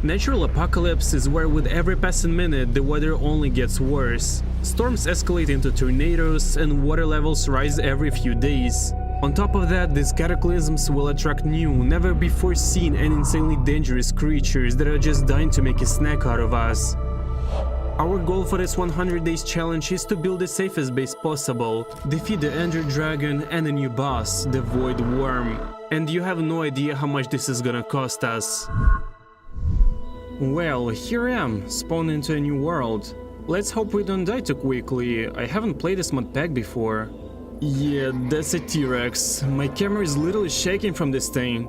Natural apocalypse is where with every passing minute the weather only gets worse. Storms escalate into tornadoes and water levels rise every few days. On top of that, these cataclysms will attract new, never before seen and insanely dangerous creatures that are just dying to make a snack out of us. Our goal for this 100 days challenge is to build the safest base possible, defeat the Ender Dragon and a new boss, the Void Worm. And you have no idea how much this is gonna cost us. Well, here I am, spawned into a new world. Let's hope we don't die too quickly. I haven't played this mod pack before. Yeah, that's a T-Rex. My camera is literally shaking from this thing.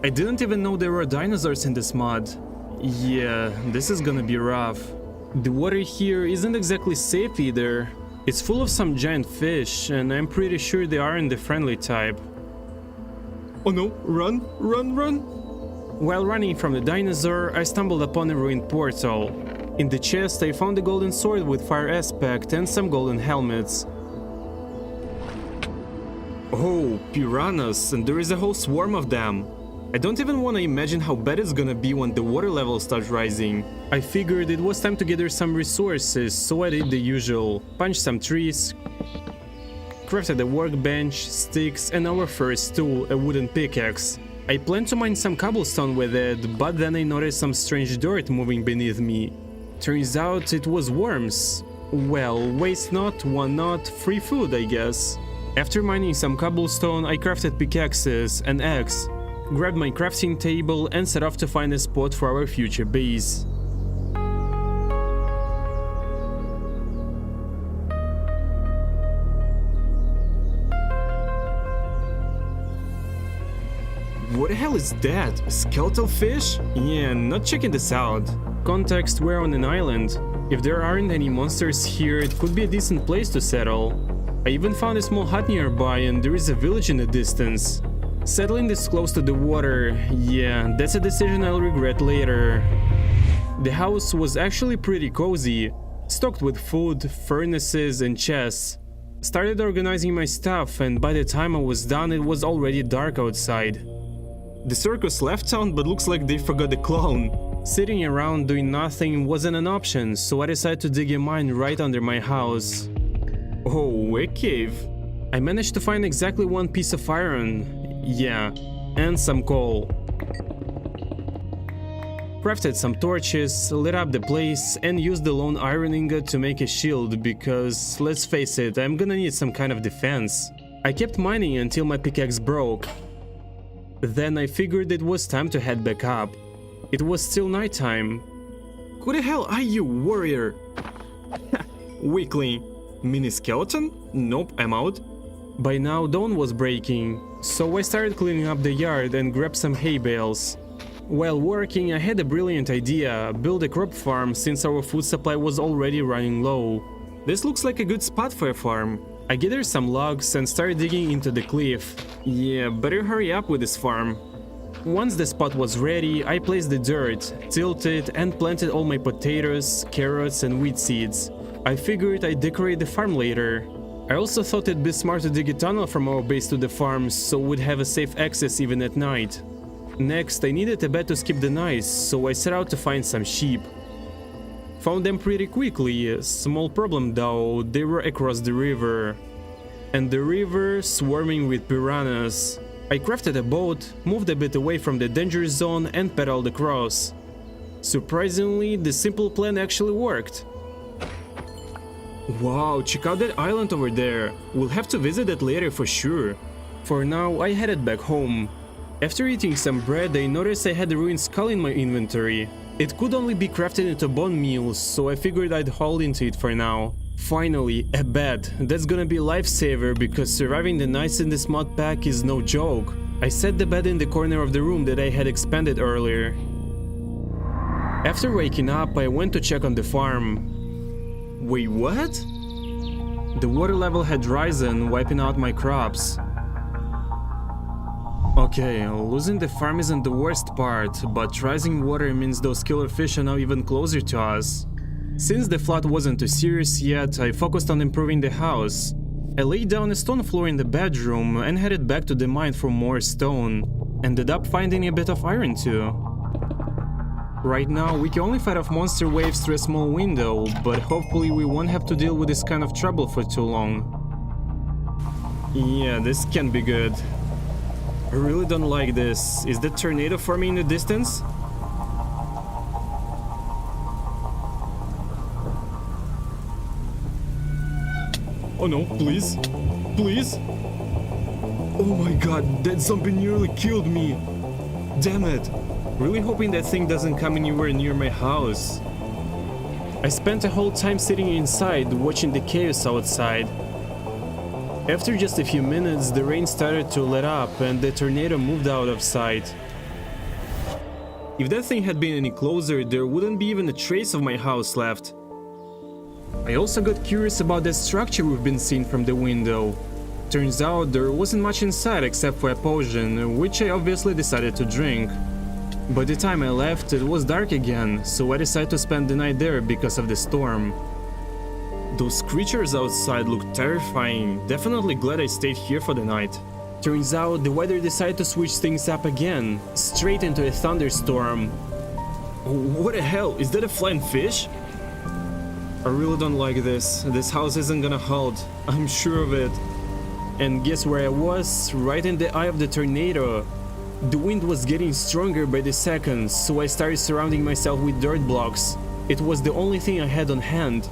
I didn't even know there were dinosaurs in this mod. Yeah, this is gonna be rough. The water here isn't exactly safe either. It's full of some giant fish, and I'm pretty sure they aren't the friendly type. Oh no, run, run, run! While running from the dinosaur, I stumbled upon a ruined portal. In the chest, I found a golden sword with fire aspect and some golden helmets. Oh, piranhas, and there is a whole swarm of them. I don't even want to imagine how bad it's gonna be when the water level starts rising. I figured it was time to gather some resources, so I did the usual. Punched some trees, crafted a workbench, sticks, and our first tool, a wooden pickaxe. I planned to mine some cobblestone with it, but then I noticed some strange dirt moving beneath me. Turns out it was worms. Well, waste not, one not, free food, I guess. After mining some cobblestone, I crafted pickaxes, an axe, grabbed my crafting table and set off to find a spot for our future base. What the hell is that? A skeletal fish? Yeah, not checking this out. Context, we're on an island. If there aren't any monsters here, it could be a decent place to settle. I even found a small hut nearby and there is a village in the distance. Settling this close to the water, yeah, that's a decision I'll regret later. The house was actually pretty cozy, stocked with food, furnaces and chests. Started organizing my stuff and by the time I was done it was already dark outside. The circus left town, but looks like they forgot the clown. Sitting around doing nothing wasn't an option, so I decided to dig a mine right under my house. Oh, a cave. I managed to find exactly one piece of iron, yeah, and some coal. Crafted some torches, lit up the place, and used the lone iron ingot to make a shield because, let's face it, I'm gonna need some kind of defense. I kept mining until my pickaxe broke. Then I figured it was time to head back up. It was still nighttime. Who the hell are you, warrior? Weakling. Mini skeleton? Nope, I'm out. By now dawn was breaking, so I started cleaning up the yard and grabbed some hay bales. While working, I had a brilliant idea, build a crop farm since our food supply was already running low. This looks like a good spot for a farm. I gathered some logs and started digging into the cliff. Yeah, better hurry up with this farm. Once the spot was ready, I placed the dirt, tilted and planted all my potatoes, carrots and wheat seeds. I figured I'd decorate the farm later. I also thought it'd be smart to dig a tunnel from our base to the farm so we'd have a safe access even at night. Next, I needed a bed to skip the night, so I set out to find some sheep. Found them pretty quickly, small problem though, they were across the river. And the river swarming with piranhas. I crafted a boat, moved a bit away from the danger zone and paddled across. Surprisingly, the simple plan actually worked. Wow, check out that island over there. We'll have to visit it later for sure. For now, I headed back home. After eating some bread, I noticed I had a ruined skull in my inventory. It could only be crafted into bone meal, so I figured I'd hold into it for now. Finally, a bed. That's gonna be a lifesaver because surviving the nights in this mod pack is no joke. I set the bed in the corner of the room that I had expanded earlier. After waking up, I went to check on the farm. Wait, what? The water level had risen, wiping out my crops. Okay, losing the farm isn't the worst part, but rising water means those killer fish are now even closer to us. Since the flood wasn't too serious yet, I focused on improving the house. I laid down a stone floor in the bedroom and headed back to the mine for more stone. Ended up finding a bit of iron too. Right now, we can only fight off monster waves through a small window, but hopefully we won't have to deal with this kind of trouble for too long. Yeah, this can't be good. I really don't like this. Is that tornado forming in the distance? Oh no, please. Please. Oh my god, that zombie nearly killed me. Damn it. Really hoping that thing doesn't come anywhere near my house. I spent a whole time sitting inside, watching the chaos outside. After just a few minutes, the rain started to let up and the tornado moved out of sight. If that thing had been any closer, there wouldn't be even a trace of my house left. I also got curious about that structure we've been seeing from the window. Turns out there wasn't much inside except for a potion, which I obviously decided to drink. By the time I left, it was dark again, so I decided to spend the night there because of the storm. Those creatures outside looked terrifying. Definitely glad I stayed here for the night. Turns out the weather decided to switch things up again, straight into a thunderstorm. What the hell? Is that a flying fish? I really don't like this. This house isn't gonna hold. I'm sure of it. And guess where I was? Right in the eye of the tornado. The wind was getting stronger by the second, so I started surrounding myself with dirt blocks. It was the only thing I had on hand.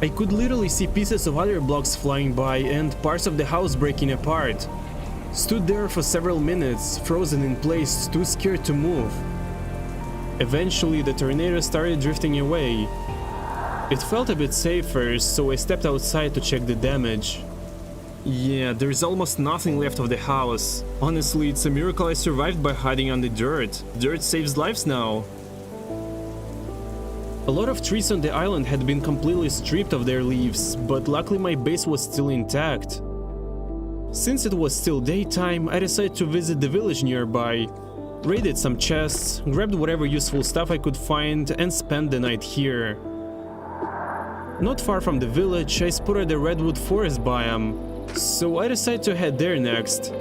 I could literally see pieces of other blocks flying by and parts of the house breaking apart. Stood there for several minutes, frozen in place, too scared to move. Eventually, the tornado started drifting away. It felt a bit safer, so I stepped outside to check the damage. Yeah, there's almost nothing left of the house. Honestly, it's a miracle I survived by hiding on the dirt. Dirt saves lives now. A lot of trees on the island had been completely stripped of their leaves, but luckily my base was still intact. Since it was still daytime, I decided to visit the village nearby. Raided some chests, grabbed whatever useful stuff I could find, and spent the night here. Not far from the village, I spotted the redwood forest biome. So I decided to head there next.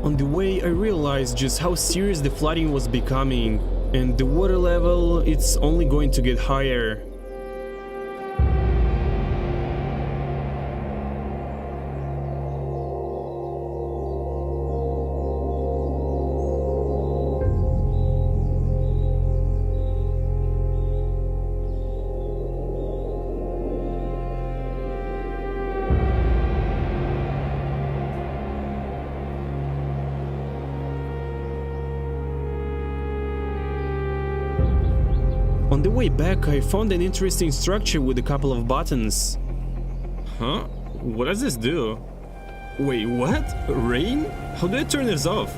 On the way, I realized just how serious the flooding was becoming, and the water level, it's only going to get higher. On the way back, I found an interesting structure with a couple of buttons. Huh? What does this do? Wait, what? Rain? How do I turn this off?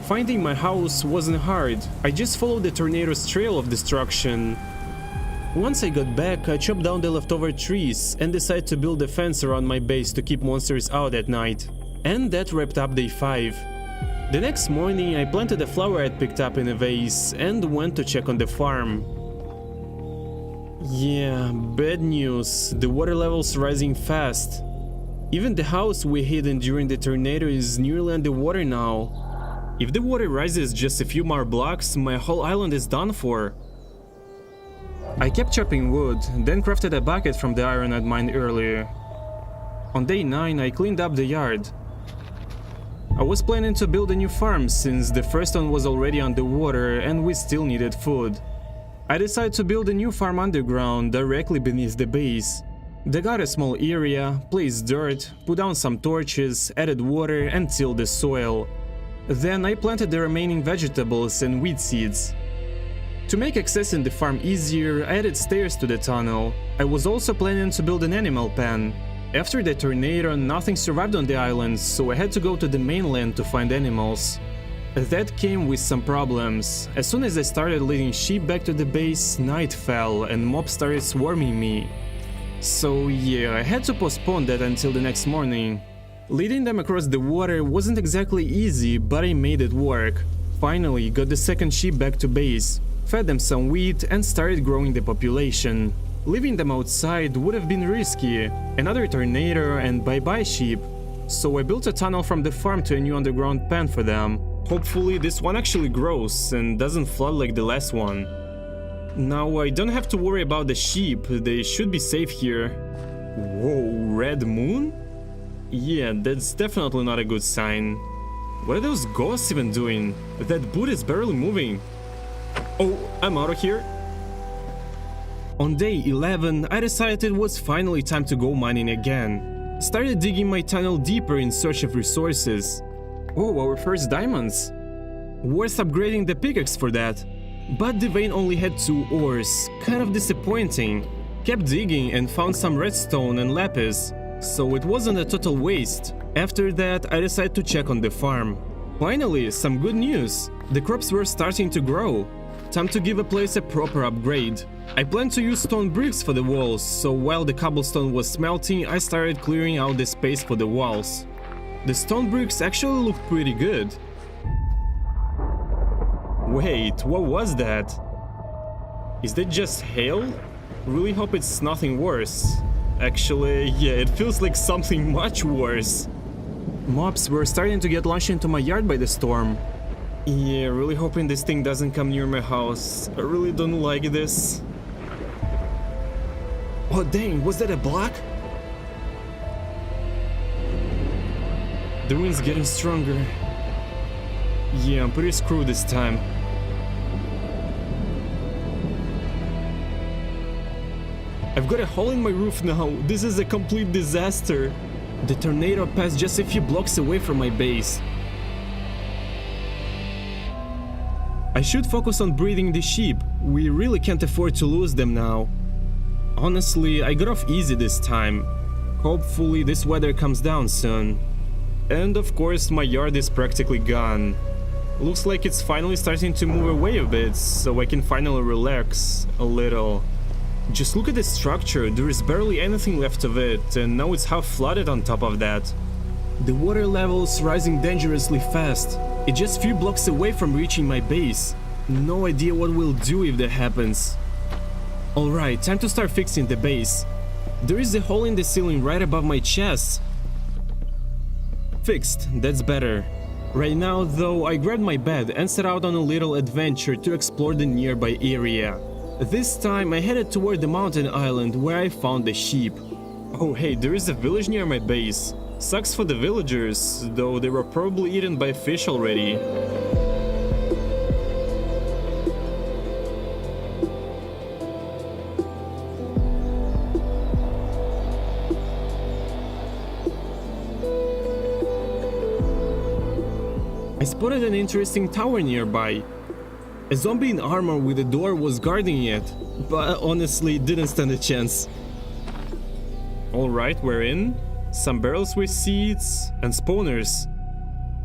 Finding my house wasn't hard. I just followed the tornado's trail of destruction. Once I got back, I chopped down the leftover trees and decided to build a fence around my base to keep monsters out at night. And that wrapped up day 5. The next morning, I planted a flower I'd picked up in a vase and went to check on the farm. Yeah, bad news. The water level's rising fast. Even the house we hid in during the tornado is nearly underwater now. If the water rises just a few more blocks, my whole island is done for. I kept chopping wood, then crafted a bucket from the iron I'd mined earlier. On day 9, I cleaned up the yard. I was planning to build a new farm since the first one was already underwater and we still needed food. I decided to build a new farm underground, directly beneath the base. Dug out a small area, placed dirt, put down some torches, added water and tilled the soil. Then I planted the remaining vegetables and wheat seeds. To make accessing the farm easier, I added stairs to the tunnel. I was also planning to build an animal pen. After the tornado, nothing survived on the island, so I had to go to the mainland to find animals. That came with some problems. As soon as I started leading sheep back to the base, night fell and mobs started swarming me. So yeah, I had to postpone that until the next morning. Leading them across the water wasn't exactly easy, but I made it work. Finally got the second sheep back to base, fed them some wheat and started growing the population. Leaving them outside would have been risky. Another tornado and bye-bye sheep. So I built a tunnel from the farm to a new underground pen for them. Hopefully this one actually grows and doesn't flood like the last one. Now I don't have to worry about the sheep, they should be safe here. Whoa, red moon? Yeah, that's definitely not a good sign. What are those ghosts even doing? That boot is barely moving. Oh, I'm out of here. On day 11, I decided it was finally time to go mining again. Started digging my tunnel deeper in search of resources. Oh, our first diamonds. Worth upgrading the pickaxe for that. But the vein only had 2 ores, kind of disappointing. Kept digging and found some redstone and lapis, so it wasn't a total waste. After that, I decided to check on the farm. Finally, some good news. The crops were starting to grow. Time to give a place a proper upgrade. I planned to use stone bricks for the walls, so while the cobblestone was smelting, I started clearing out the space for the walls. The stone bricks actually look pretty good. Wait, what was that? Is that just hail? Really hope it's nothing worse. Actually, yeah, it feels like something much worse. Mobs were starting to get launched into my yard by the storm. Yeah, really hoping this thing doesn't come near my house. I really don't like this. Oh dang, was that a block? The wind's getting stronger. Yeah, I'm pretty screwed this time. I've got a hole in my roof now. This is a complete disaster. The tornado passed just a few blocks away from my base. I should focus on breeding the sheep. We really can't afford to lose them now. Honestly, I got off easy this time. Hopefully this weather comes down soon. And of course my yard is practically gone. Looks like it's finally starting to move away a bit, so I can finally relax a little. Just look at the structure, there is barely anything left of it, and now it's half flooded on top of that. The water level's rising dangerously fast. It's just few blocks away from reaching my base. No idea what we'll do if that happens. Alright, time to start fixing the base. There is a hole in the ceiling right above my chest. Fixed, that's better. Right now, though, I grabbed my bed and set out on a little adventure to explore the nearby area. This time I headed toward the mountain island where I found the sheep. Oh hey, there is a village near my base. Sucks for the villagers, though they were probably eaten by fish already. I spotted an interesting tower nearby. A zombie in armor with a door was guarding it, but honestly didn't stand a chance. Alright, we're in. Some barrels with seeds and spawners.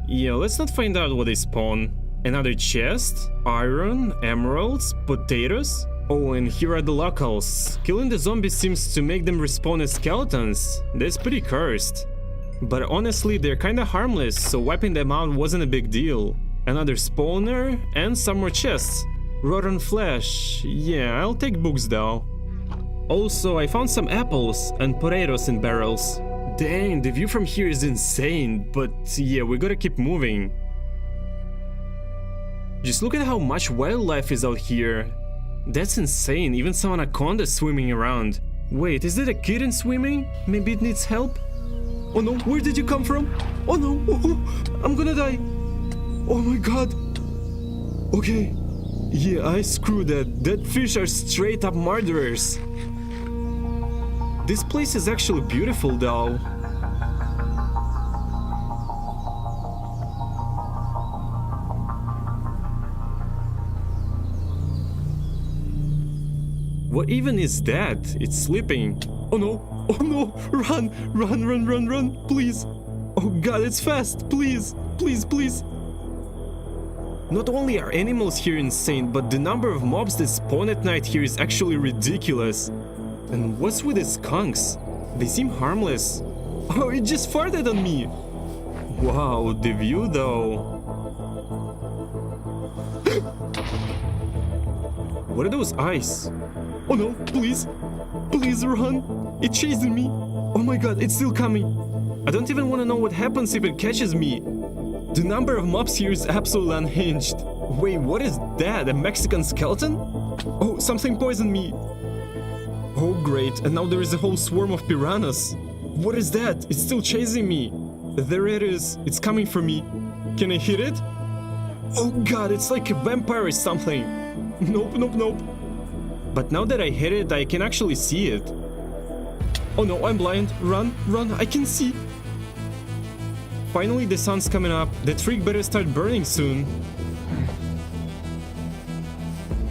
Yeah, let's not find out what they spawn. Another chest, iron, emeralds, potatoes. Oh, and here are the locals. Killing the zombies seems to make them respawn as skeletons. That's pretty cursed. But honestly, they're kinda harmless, so wiping them out wasn't a big deal. Another spawner and some more chests. Rotten flesh. Yeah, I'll take books though. Also, I found some apples and potatoes in barrels. Dang, the view from here is insane, but yeah, we gotta keep moving. Just look at how much wildlife is out here. That's insane, even some anacondas swimming around. Wait, is that a kitten swimming? Maybe it needs help? Oh no, where did you come from? Oh no, I'm gonna die. Oh my god. Okay. Yeah, I screwed that. That fish are straight up murderers. This place is actually beautiful though. What even is that? It's sleeping. Oh no! Oh no! Run! Run, run, run, run! Please! Oh god, it's fast! Please! Please, please! Not only are animals here insane, but the number of mobs that spawn at night here is actually ridiculous. And what's with the skunks? They seem harmless. Oh, it just farted on me! Wow, the view though. What are those eyes? Oh no, please! Please run! It's chasing me! Oh my god, it's still coming! I don't even want to know what happens if it catches me. The number of mobs here is absolutely unhinged. Wait, what is that? A Mexican skeleton? Oh, something poisoned me. Oh great, and now there is a whole swarm of piranhas. What is that? It's still chasing me. There it is. It's coming for me. Can I hit it? Oh god, it's like a vampire or something. Nope, nope, nope. But now that I hit it, I can actually see it. Oh no, I'm blind. Run, run, I can see. Finally, the sun's coming up. That freak better start burning soon.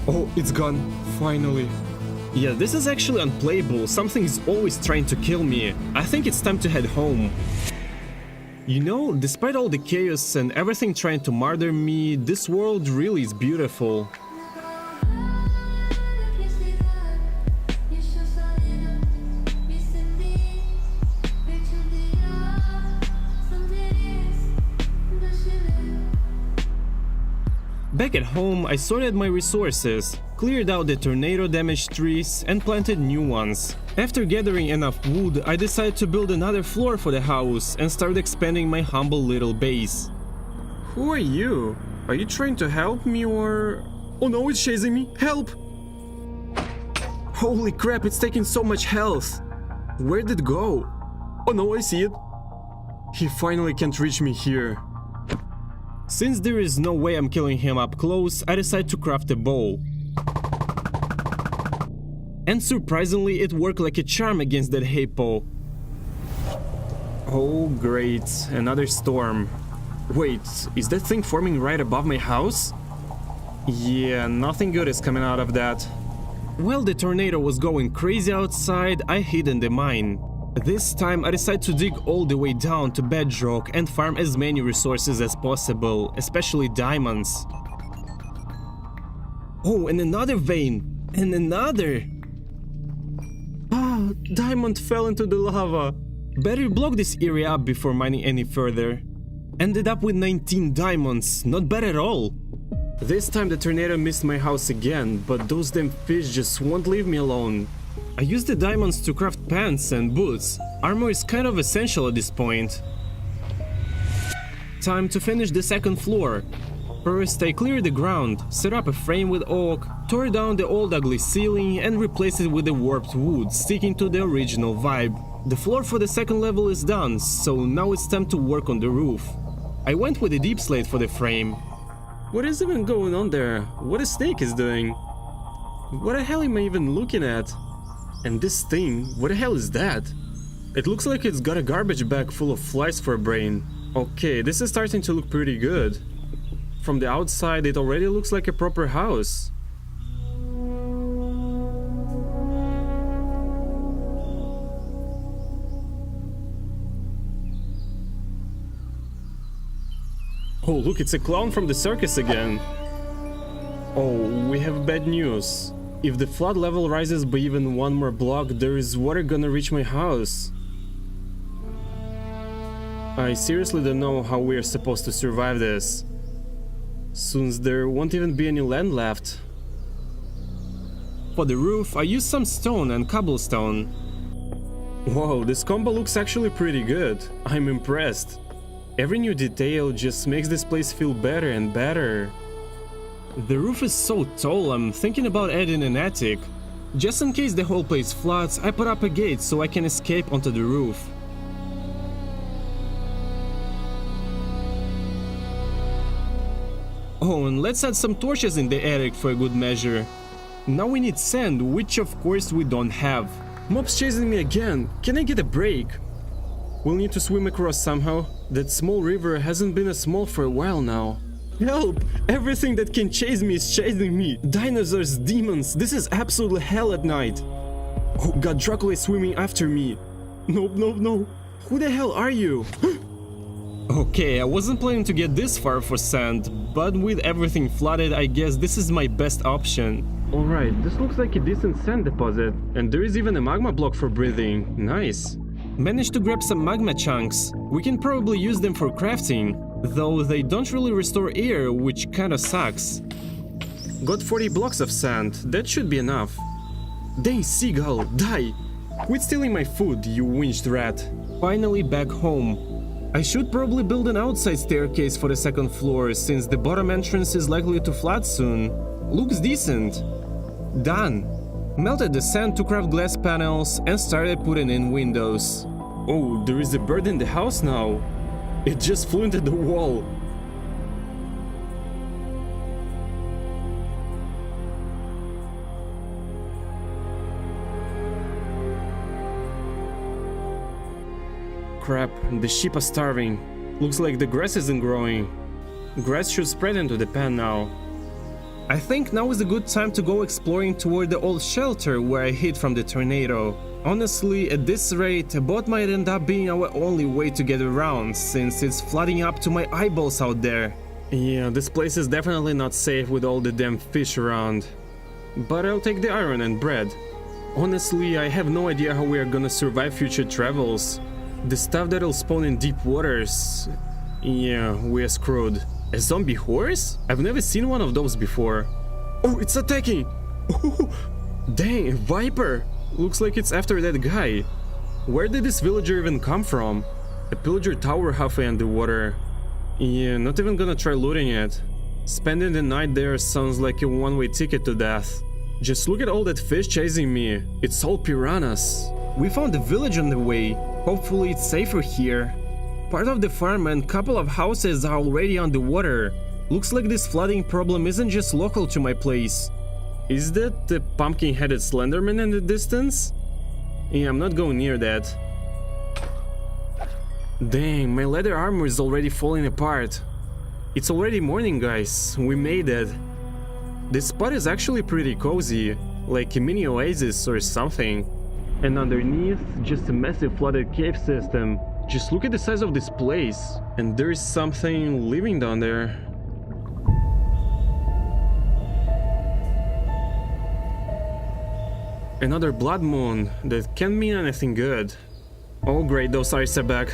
Oh, it's gone. Finally. Yeah, this is actually unplayable. Something is always trying to kill me. I think it's time to head home. You know, despite all the chaos and everything trying to murder me, this world really is beautiful. Back at home, I sorted my resources, cleared out the tornado-damaged trees, and planted new ones. After gathering enough wood, I decided to build another floor for the house and start expanding my humble little base. Who are you? Are you trying to help me or... Oh no, it's chasing me! Help! Holy crap, it's taking so much health! Where did it go? Oh no, I see it! He finally can't reach me here. Since there is no way I'm killing him up close, I decide to craft a bow. And surprisingly, it worked like a charm against that hippo. Oh great, another storm. Wait, is that thing forming right above my house? Yeah, nothing good is coming out of that. While the tornado was going crazy outside, I hid in the mine. This time I decided to dig all the way down to bedrock and farm as many resources as possible, especially diamonds. Oh, and another vein! And another! Ah, diamond fell into the lava! Better block this area up before mining any further. Ended up with 19 diamonds, not bad at all! This time the tornado missed my house again, but those damn fish just won't leave me alone. I used the diamonds to craft pants and boots. Armor is kind of essential at this point. Time to finish the second floor. First, I cleared the ground, set up a frame with oak, tore down the old ugly ceiling and replaced it with the warped wood, sticking to the original vibe. The floor for the second level is done, so now it's time to work on the roof. I went with a deep slate for the frame. What is even going on there? What a snake is doing? What the hell am I even looking at? And this thing, what the hell is that? It looks like it's got a garbage bag full of flies for a brain. Okay, this is starting to look pretty good. From the outside, it already looks like a proper house. Oh, look, it's a clown from the circus again. Oh, we have bad news. If the flood level rises by even one more block, there is water gonna reach my house. I seriously don't know how we are supposed to survive this, since there won't even be any land left. For the roof, I used some stone and cobblestone. Whoa, this combo looks actually pretty good. I'm impressed. Every new detail just makes this place feel better and better. The roof is so tall, I'm thinking about adding an attic. Just in case the whole place floods, I put up a gate so I can escape onto the roof. Oh, and let's add some torches in the attic for a good measure. Now we need sand, which of course we don't have. Mob's chasing me again. Can I get a break? We'll need to swim across somehow. That small river hasn't been as small for a while now. Help! Everything that can chase me is chasing me! Dinosaurs, demons, this is absolutely hell at night! Oh god, Dracula is swimming after me! Nope, nope, no! Who the hell are you? Okay, I wasn't planning to get this far for sand, but with everything flooded, I guess this is my best option. Alright, this looks like a decent sand deposit, and there is even a magma block for breathing. Nice. Managed to grab some magma chunks. We can probably use them for crafting, though they don't really restore air, which kinda sucks. Got 40 blocks of sand, that should be enough. Dang seagull, die! Quit stealing my food, you winged rat. Finally back home. I should probably build an outside staircase for the second floor, since the bottom entrance is likely to flood soon. Looks decent. Done. Melted the sand to craft glass panels and started putting in windows. Oh, there is a bird in the house now. It just flew into the wall. Crap, the sheep are starving. Looks like the grass isn't growing. Grass should spread into the pen now. I think now is a good time to go exploring toward the old shelter where I hid from the tornado. Honestly, at this rate, a boat might end up being our only way to get around, since it's flooding up to my eyeballs out there. Yeah, this place is definitely not safe with all the damn fish around. But I'll take the iron and bread. Honestly, I have no idea how we are gonna survive future travels. The stuff that'll spawn in deep waters... yeah, we're screwed. A zombie horse? I've never seen one of those before. Oh, it's attacking! Oh, dang, a viper! Looks like it's after that guy. Where did this villager even come from? A pillager tower halfway underwater. Yeah, not even gonna try looting it. Spending the night there sounds like a one-way ticket to death. Just look at all that fish chasing me. It's all piranhas. We found a village on the way. Hopefully it's safer here. Part of the farm and couple of houses are already underwater. Looks like this flooding problem isn't just local to my place. Is that the pumpkin-headed Slenderman in the distance? Yeah, I'm not going near that. Dang, my leather armor is already falling apart. It's already morning, guys. We made it. This spot is actually pretty cozy, like a mini oasis or something. And underneath, just a massive flooded cave system. Just look at the size of this place. And there is something living down there. Another blood moon. That can't mean anything good. Oh great, those eyes are back.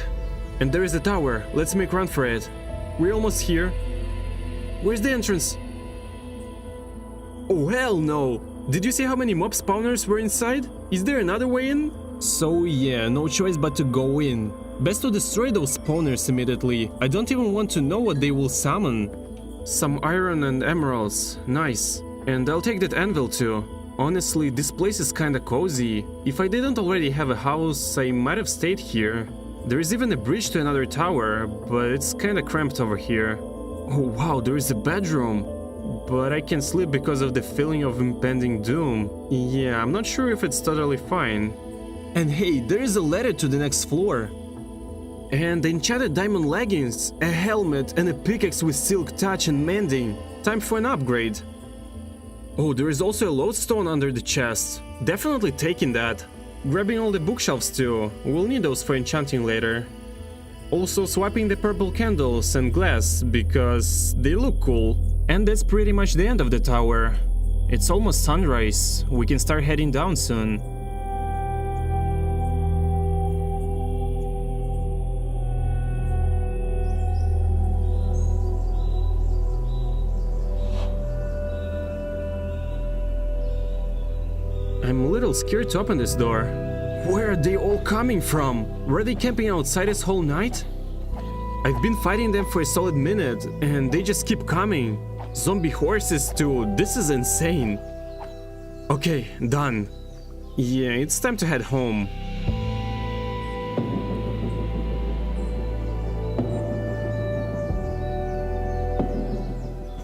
And there is a tower. Let's make run for it. We're almost here. Where's the entrance? Oh hell no! Did you see how many mob spawners were inside? Is there another way in? So yeah, no choice but to go in. Best to destroy those spawners immediately. I don't even want to know what they will summon. Some iron and emeralds. Nice. And I'll take that anvil too. Honestly, this place is kinda cozy. If I didn't already have a house, I might have stayed here. There is even a bridge to another tower, but it's kinda cramped over here. Oh wow, there is a bedroom. But I can't sleep because of the feeling of impending doom. Yeah, I'm not sure if it's totally fine. And hey, there is a ladder to the next floor. And enchanted diamond leggings, a helmet and a pickaxe with silk touch and mending. Time for an upgrade. Oh, there is also a lodestone under the chest. Definitely taking that. Grabbing all the bookshelves too. We'll need those for enchanting later. Also swapping the purple candles and glass because they look cool. And that's pretty much the end of the tower. It's almost sunrise. We can start heading down soon. I'm a little scared to open this door. Where are they all coming from? Were they camping outside this whole night? I've been fighting them for a solid minute, and they just keep coming. Zombie horses too, this is insane. Okay, done. Yeah, it's time to head home.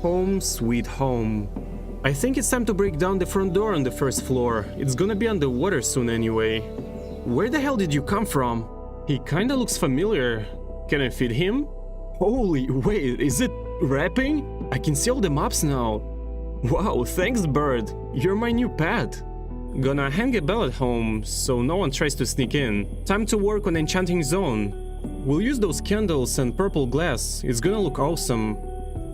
Home sweet home. I think it's time to break down the front door on the first floor. It's gonna be underwater soon anyway. Where the hell did you come from? He kinda looks familiar. Can I feed him? Holy, wait, is it rapping? I can see all the maps now. Wow, thanks bird. You're my new pet. Gonna hang a bell at home, so no one tries to sneak in. Time to work on Enchanting Zone. We'll use those candles and purple glass. It's gonna look awesome.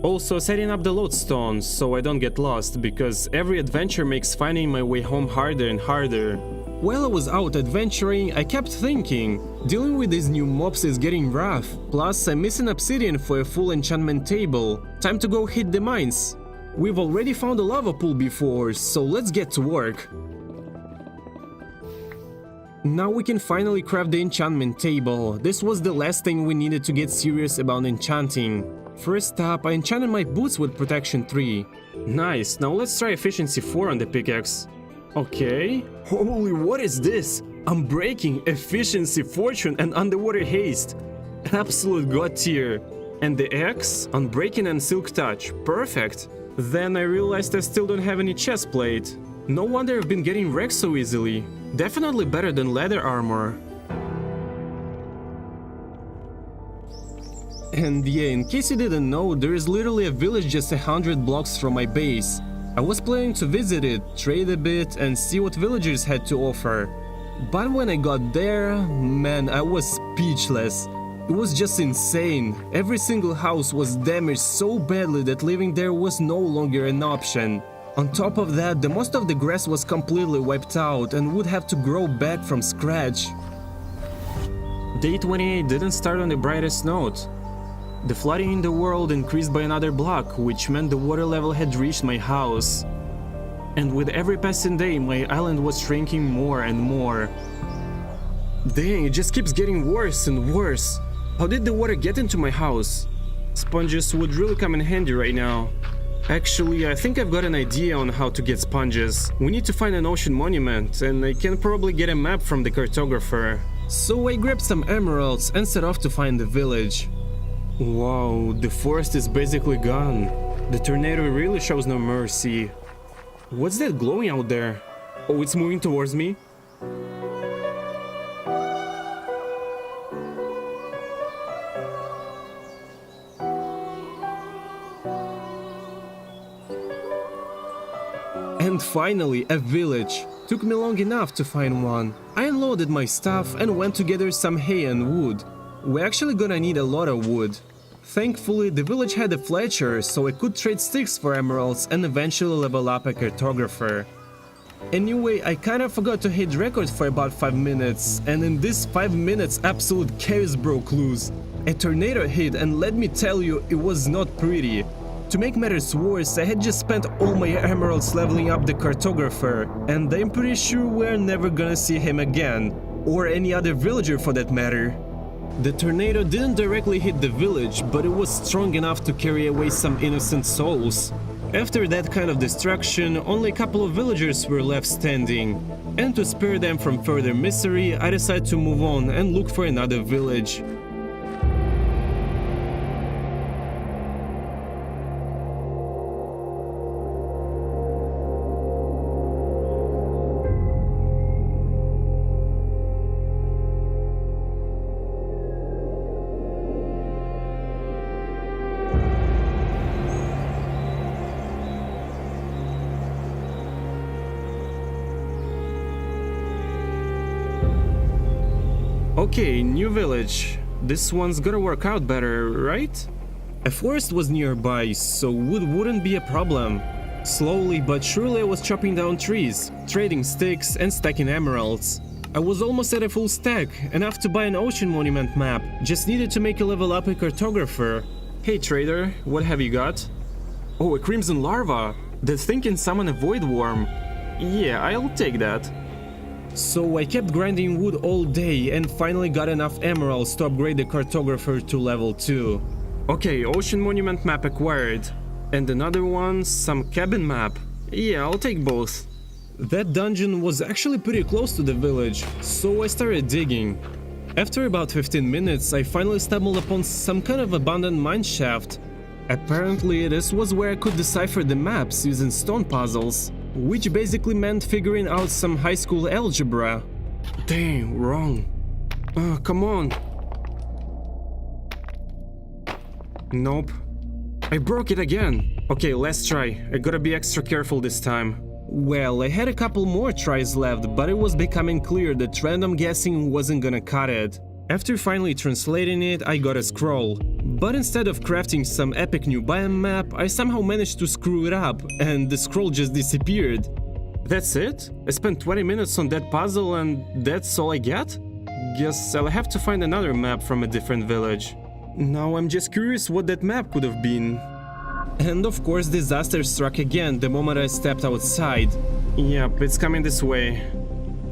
Also setting up the lodestone so I don't get lost, because every adventure makes finding my way home harder and harder. While I was out adventuring, I kept thinking, dealing with these new mobs is getting rough. Plus, I'm missing obsidian for a full enchantment table. Time to go hit the mines. We've already found a lava pool before, so let's get to work. Now we can finally craft the enchantment table. This was the last thing we needed to get serious about enchanting. First up, I enchanted my boots with protection 3. Nice, now let's try efficiency 4 on the pickaxe. Okay. Holy, what is this? Unbreaking, efficiency, fortune, and underwater haste. Absolute god tier. And the X? Unbreaking and silk touch. Perfect. Then I realized I still don't have any chest plate. No wonder I've been getting wrecked so easily. Definitely better than leather armor. And yeah, in case you didn't know, there is literally a village just 100 blocks from my base. I was planning to visit it, trade a bit, and see what villagers had to offer. But when I got there, man, I was speechless. It was just insane. Every single house was damaged so badly that living there was no longer an option. On top of that, the most of the grass was completely wiped out and would have to grow back from scratch. Day 28 didn't start on the brightest note. The flooding in the world increased by another block, which meant the water level had reached my house. And with every passing day, my island was shrinking more and more. Dang, it just keeps getting worse and worse. How did the water get into my house? Sponges would really come in handy right now. Actually, I think I've got an idea on how to get sponges. We need to find an ocean monument, and I can probably get a map from the cartographer. So I grabbed some emeralds and set off to find the village. Wow, the forest is basically gone. The tornado really shows no mercy. What's that glowing out there? Oh, it's moving towards me? And finally, a village. Took me long enough to find one. I unloaded my stuff and went to gather some hay and wood. We're actually gonna need a lot of wood. Thankfully, the village had a Fletcher, so I could trade sticks for emeralds and eventually level up a cartographer. Anyway, I kinda forgot to hit record for about 5 minutes, and in these 5 minutes absolute chaos broke loose. A tornado hit, and let me tell you, it was not pretty. To make matters worse, I had just spent all my emeralds leveling up the cartographer, and I'm pretty sure we're never gonna see him again, or any other villager for that matter. The tornado didn't directly hit the village, but it was strong enough to carry away some innocent souls. After that kind of destruction, only a couple of villagers were left standing, and to spare them from further misery, I decided to move on and look for another village. Okay, new village. This one's gotta work out better, right? A forest was nearby, so wood wouldn't be a problem. Slowly but surely I was chopping down trees, trading sticks and stacking emeralds. I was almost at a full stack, enough to buy an ocean monument map, just needed to make a level up a cartographer. Hey trader, what have you got? Oh, a crimson larva! The thing can summon a void worm. Yeah, I'll take that. So I kept grinding wood all day and finally got enough emeralds to upgrade the cartographer to level 2. Okay, ocean monument map acquired. And another one, some cabin map. Yeah, I'll take both. That dungeon was actually pretty close to the village, so I started digging. After about 15 minutes, I finally stumbled upon some kind of abandoned mine shaft. Apparently, this was where I could decipher the maps using stone puzzles, which basically meant figuring out some high school algebra. Dang, wrong. Come on. Nope. I broke it again. Okay, let's try. I gotta be extra careful this time. Well, I had a couple more tries left, but it was becoming clear that random guessing wasn't gonna cut it. After finally translating it, I got a scroll. But instead of crafting some epic new biome map, I somehow managed to screw it up, and the scroll just disappeared. That's it? I spent 20 minutes on that puzzle and that's all I get? Guess I'll have to find another map from a different village. Now I'm just curious what that map could have been. And of course disaster struck again the moment I stepped outside. Yep, it's coming this way.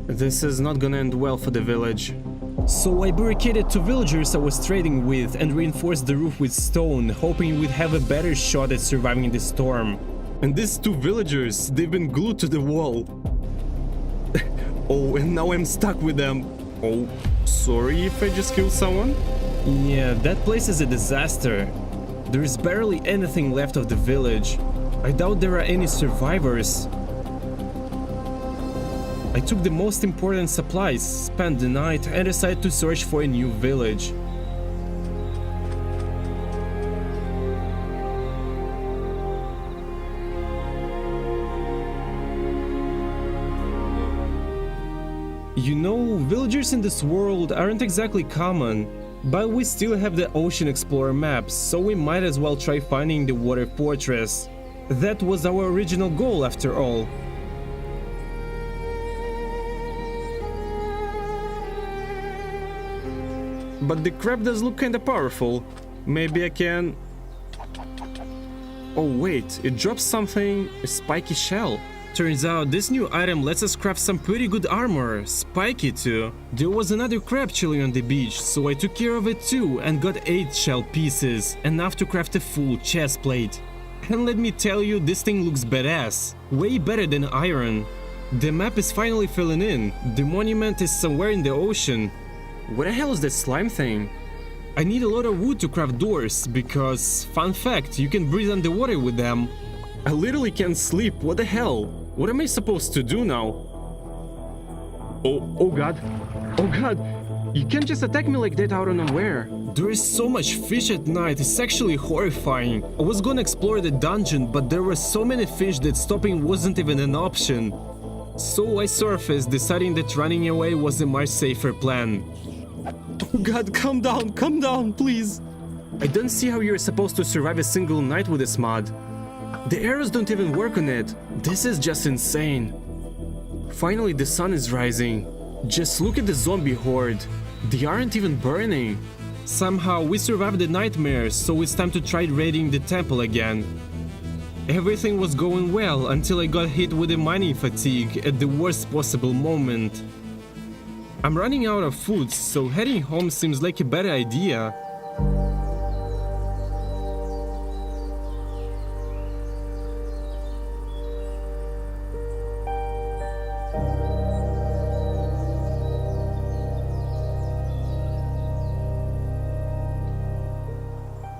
This is not gonna end well for the village. So I barricaded 2 villagers I was trading with and reinforced the roof with stone, hoping we'd have a better shot at surviving the storm. And these 2 villagers, they've been glued to the wall. Oh, and now I'm stuck with them. Oh, sorry if I just killed someone? Yeah, that place is a disaster. There is barely anything left of the village. I doubt there are any survivors. I took the most important supplies, spent the night, and decided to search for a new village. You know, villagers in this world aren't exactly common, but we still have the Ocean Explorer maps, so we might as well try finding the water fortress. That was our original goal after all. But the crab does look kinda powerful. Maybe I can... Oh wait, it drops something, a spiky shell. Turns out this new item lets us craft some pretty good armor, spiky too. There was another crab chilling on the beach, so I took care of it too and got 8 shell pieces, enough to craft a full chest plate. And let me tell you, this thing looks badass, way better than iron. The map is finally filling in, the monument is somewhere in the ocean. What the hell is that slime thing? I need a lot of wood to craft doors, because, fun fact, you can breathe underwater with them. I literally can't sleep, what the hell? What am I supposed to do now? Oh god. Oh god! You can't just attack me like that out of nowhere. There is so much fish at night, it's actually horrifying. I was gonna explore the dungeon, but there were so many fish that stopping wasn't even an option. So I surfaced, deciding that running away was a much safer plan. Oh god, calm down, please. I don't see how you're supposed to survive a single night with this mod. The arrows don't even work on it. This is just insane. Finally, the sun is rising. Just look at the zombie horde. They aren't even burning. Somehow, we survived the nightmare, so it's time to try raiding the temple again. Everything was going well until I got hit with a mining fatigue at the worst possible moment. I'm running out of food, so heading home seems like a better idea.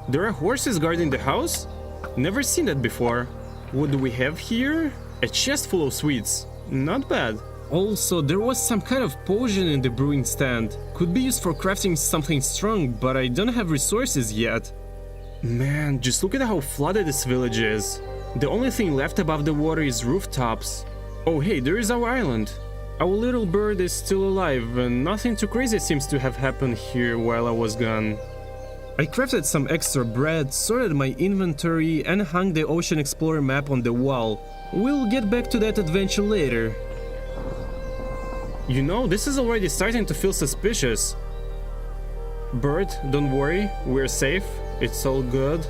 There are horses guarding the house? Never seen that before. What do we have here? A chest full of sweets. Not bad. Also, there was some kind of potion in the brewing stand. Could be used for crafting something strong, but I don't have resources yet. Man, just look at how flooded this village is. The only thing left above the water is rooftops. Oh hey, there is our island. Our little bird is still alive, and nothing too crazy seems to have happened here while I was gone. I crafted some extra bread, sorted my inventory, and hung the Ocean Explorer map on the wall. We'll get back to that adventure later. You know, this is already starting to feel suspicious. Bird, don't worry, we're safe, it's all good.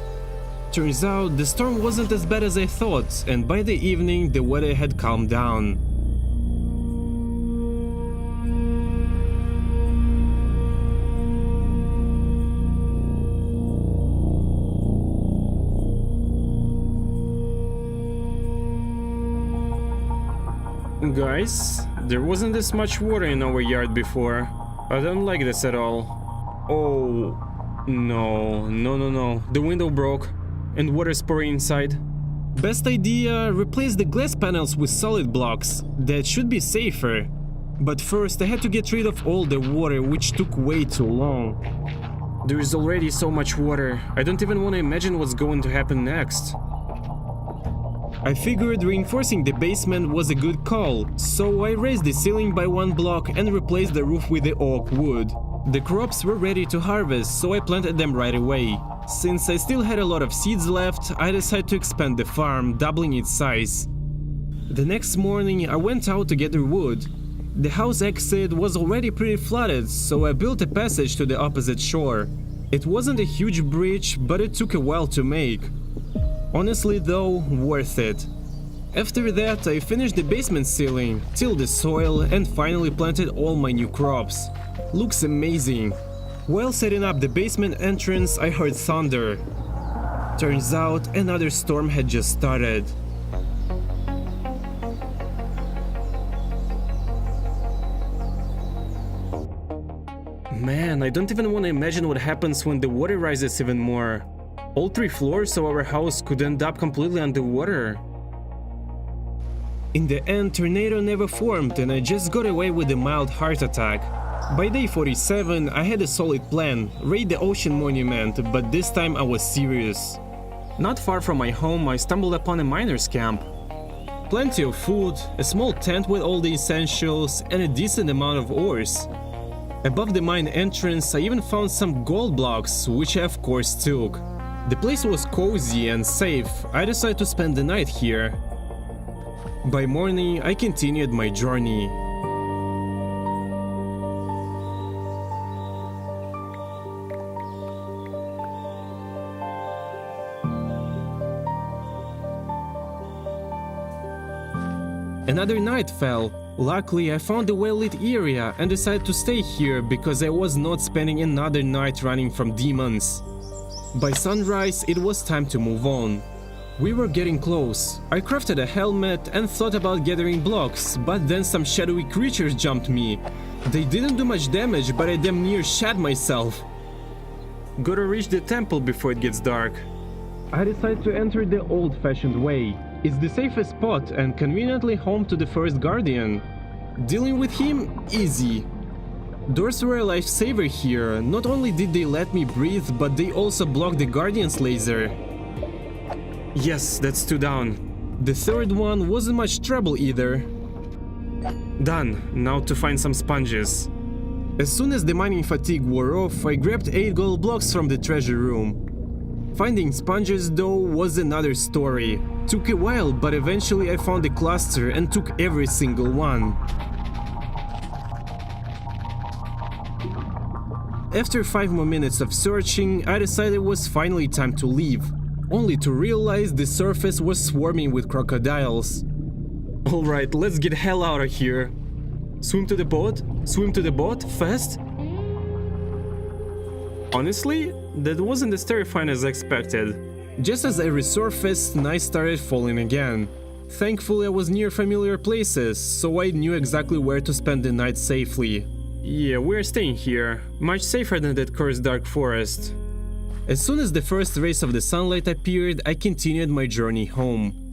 Turns out, the storm wasn't as bad as I thought, and by the evening the weather had calmed down. Guys, there wasn't this much water in our yard before. I don't like this at all. Oh, no. The window broke and water's pouring inside. Best idea, replace the glass panels with solid blocks. That should be safer. But first I had to get rid of all the water, which took way too long. There is already so much water. I don't even want to imagine what's going to happen next. I figured reinforcing the basement was a good call, so I raised the ceiling by 1 block and replaced the roof with the oak wood. The crops were ready to harvest, so I planted them right away. Since I still had a lot of seeds left, I decided to expand the farm, doubling its size. The next morning I went out to gather wood. The house exit was already pretty flooded, so I built a passage to the opposite shore. It wasn't a huge bridge, but it took a while to make. Honestly though, worth it. After that, I finished the basement ceiling, tilled the soil, and finally planted all my new crops. Looks amazing. While setting up the basement entrance, I heard thunder. Turns out another storm had just started. Man, I don't even want to imagine what happens when the water rises even more. All 3 floors of our house could end up completely underwater. In the end, tornado never formed and I just got away with a mild heart attack. By day 47, I had a solid plan, raid the ocean monument, but this time I was serious. Not far from my home, I stumbled upon a miner's camp. Plenty of food, a small tent with all the essentials, and a decent amount of ores. Above the mine entrance, I even found some gold blocks, which I of course took. The place was cozy and safe. I decided to spend the night here. By morning, I continued my journey. Another night fell. Luckily, I found a well-lit area and decided to stay here because I was not spending another night running from demons. By sunrise, it was time to move on. We were getting close. I crafted a helmet and thought about gathering blocks, but then some shadowy creatures jumped me. They didn't do much damage, but I damn near shat myself. Gotta reach the temple before it gets dark. I decided to enter the old-fashioned way. It's the safest spot and conveniently home to the first guardian. Dealing with him, easy. Doors were a lifesaver here. Not only did they let me breathe, but they also blocked the guardian's laser. Yes, that's 2 down. The third one wasn't much trouble either. Done. Now to find some sponges. As soon as the mining fatigue wore off, I grabbed 8 gold blocks from the treasure room. Finding sponges though was another story. Took a while, but eventually I found a cluster and took every single one. After 5 more minutes of searching, I decided it was finally time to leave, only to realize the surface was swarming with crocodiles. Alright, let's get hell out of here. Swim to the boat? Swim to the boat? Fast? Honestly, that wasn't as terrifying as I expected. Just as I resurfaced, night started falling again. Thankfully I was near familiar places, so I knew exactly where to spend the night safely. Yeah, we're staying here. Much safer than that cursed dark forest. As soon as the first rays of the sunlight appeared, I continued my journey home.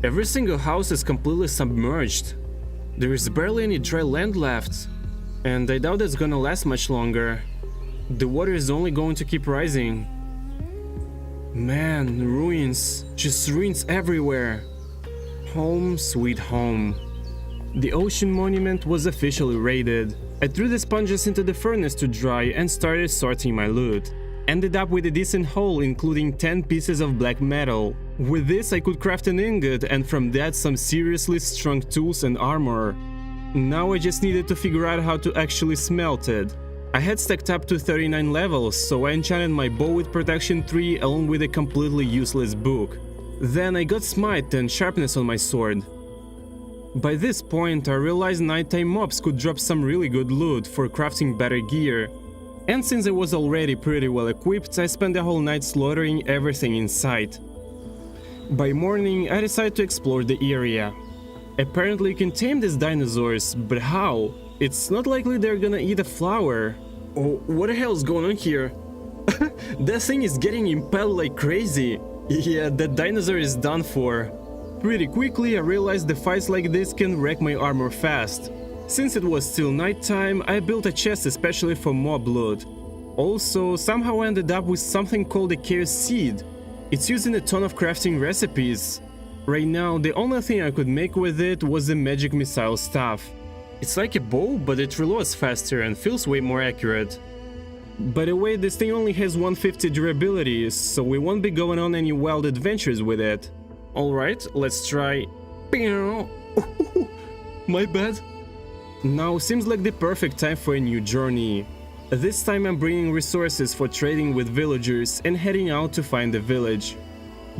Every single house is completely submerged. There is barely any dry land left, and I doubt it's gonna last much longer. The water is only going to keep rising. Man, ruins. Just ruins everywhere. Home sweet home. The ocean monument was officially raided. I threw the sponges into the furnace to dry and started sorting my loot. Ended up with a decent haul, including 10 pieces of black metal. With this I could craft an ingot, and from that some seriously strong tools and armor. Now I just needed to figure out how to actually smelt it. I had stacked up to 39 levels, so I enchanted my bow with protection 3 along with a completely useless book. Then I got smite and sharpness on my sword. By this point I realized nighttime mobs could drop some really good loot for crafting better gear. And since I was already pretty well equipped, I spent the whole night slaughtering everything in sight. By morning I decided to explore the area. Apparently you can tame these dinosaurs, but how? It's not likely they're gonna eat a flower. Oh, what the hell is going on here? That thing is getting impaled like crazy. Yeah, that dinosaur is done for. Pretty quickly I realized the fights like this can wreck my armor fast. Since it was still nighttime, I built a chest especially for mob loot. Also, somehow I ended up with something called a chaos seed. It's used in a ton of crafting recipes. Right now, the only thing I could make with it was the magic missile staff. It's like a bow, but it reloads faster and feels way more accurate. By the way, this thing only has 150 durability, so we won't be going on any wild adventures with it. Alright, let's try... my bad. Now seems like the perfect time for a new journey. This time I'm bringing resources for trading with villagers and heading out to find the village.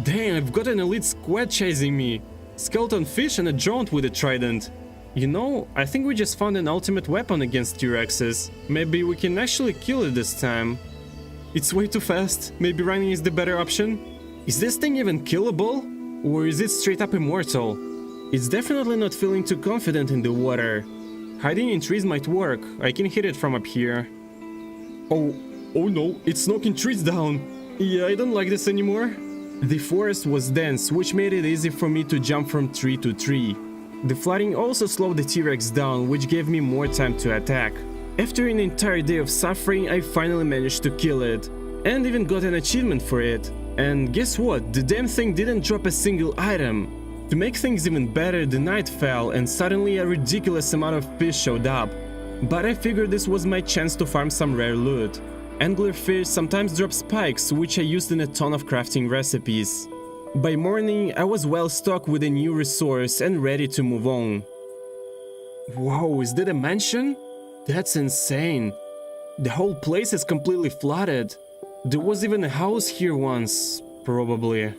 Dang, I've got an elite squad chasing me. Skeleton fish and a jaunt with a trident. You know, I think we just found an ultimate weapon against T-Rexes. Maybe we can actually kill it this time. It's way too fast. Maybe running is the better option. Is this thing even killable? Or is it straight up immortal? It's definitely not feeling too confident in the water. Hiding in trees might work. I can hit it from up here. Oh no, it's knocking trees down. Yeah, I don't like this anymore. The forest was dense, which made it easy for me to jump from tree to tree. The flooding also slowed the T-Rex down, which gave me more time to attack. After an entire day of suffering, I finally managed to kill it, and even got an achievement for it. And guess what? The damn thing didn't drop a single item. To make things even better, the night fell and suddenly a ridiculous amount of fish showed up. But I figured this was my chance to farm some rare loot. Anglerfish sometimes drop spikes, which I used in a ton of crafting recipes. By morning, I was well stocked with a new resource and ready to move on. Whoa, is that a mansion? That's insane. The whole place is completely flooded. There was even a house here once, probably.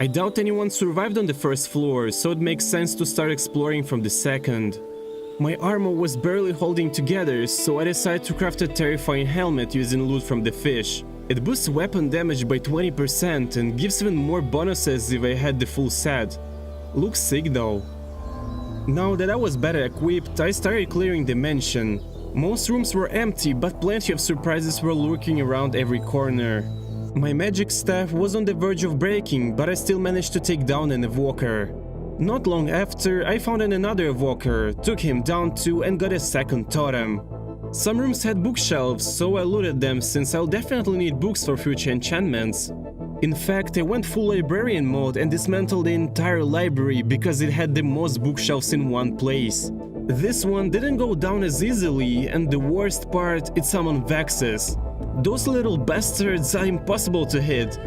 I doubt anyone survived on the first floor, so it makes sense to start exploring from the second. My armor was barely holding together, so I decided to craft a terrifying helmet using loot from the fish. It boosts weapon damage by 20% and gives even more bonuses if I had the full set. Looks sick though. Now that I was better equipped, I started clearing the mansion. Most rooms were empty, but plenty of surprises were lurking around every corner. My magic staff was on the verge of breaking, but I still managed to take down an evoker. Not long after, I found another evoker, took him down too and got a second totem. Some rooms had bookshelves, so I looted them since I'll definitely need books for future enchantments. In fact, I went full librarian mode and dismantled the entire library because it had the most bookshelves in one place. This one didn't go down as easily, and the worst part, it summoned Vexes. Those little bastards are impossible to hit.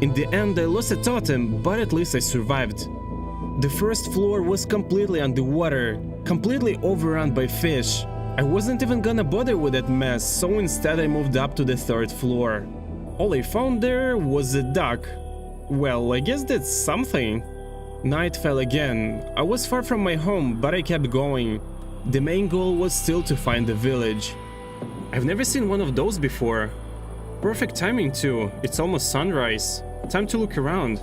In the end, I lost a totem, but at least I survived. The first floor was completely underwater, completely overrun by fish. I wasn't even gonna bother with that mess, so instead I moved up to the third floor. All I found there was a duck. Well, I guess that's something. Night fell again. I was far from my home, but I kept going. The main goal was still to find the village. I've never seen one of those before. Perfect timing too, it's almost sunrise. Time to look around.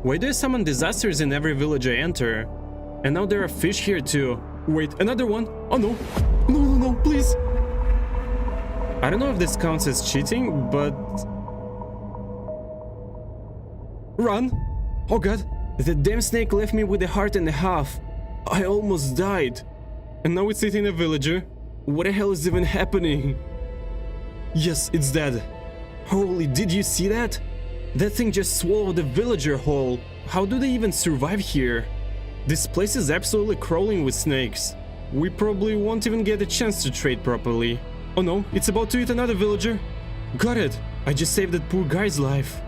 Why do I summon disasters in every village I enter? And now there are fish here too. Wait, another one? Oh no! No, please! I don't know if this counts as cheating, but... Run! Oh god! The damn snake left me with a heart and a half. I almost died. And now it's eating a villager. What the hell is even happening? Yes, it's dead. Holy, did you see that? That thing just swallowed a villager whole. How do they even survive here? This place is absolutely crawling with snakes. We probably won't even get a chance to trade properly. Oh no, it's about to eat another villager. Got it! I just saved that poor guy's life.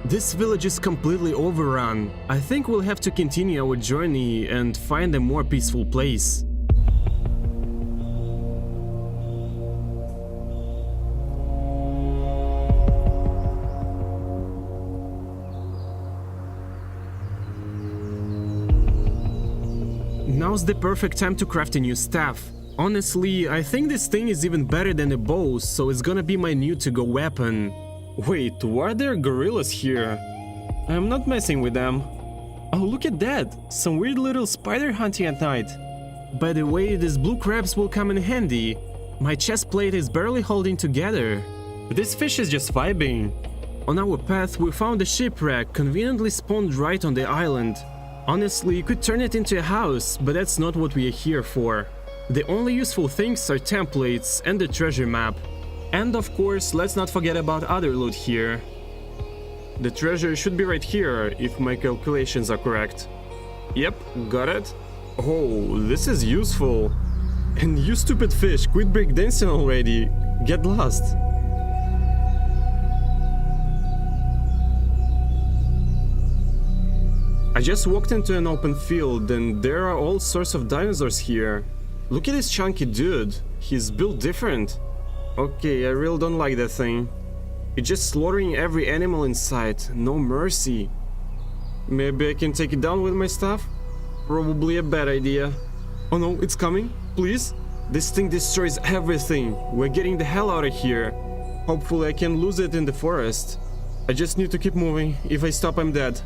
This village is completely overrun. I think we'll have to continue our journey and find a more peaceful place. Now's the perfect time to craft a new staff. Honestly, I think this thing is even better than a bow, so it's gonna be my new to-go weapon. Wait, why are there gorillas here? I'm not messing with them. Oh, look at that! Some weird little spider hunting at night. By the way, these blue crabs will come in handy. My chest plate is barely holding together. This fish is just vibing. On our path, we found a shipwreck conveniently spawned right on the island. Honestly, you could turn it into a house, but that's not what we are here for. The only useful things are templates and the treasure map. And of course, let's not forget about other loot here. The treasure should be right here, if my calculations are correct. Yep, got it. Oh, this is useful. And you stupid fish, quit breakdancing already. Get lost. I just walked into an open field and there are all sorts of dinosaurs here. Look at this chunky dude. He's built different. Okay, I really don't like that thing. It's just slaughtering every animal in sight. No mercy. Maybe I can take it down with my stuff? Probably a bad idea. Oh no, it's coming. Please? This thing destroys everything. We're getting the hell out of here. Hopefully I can lose it in the forest. I just need to keep moving. If I stop, I'm dead.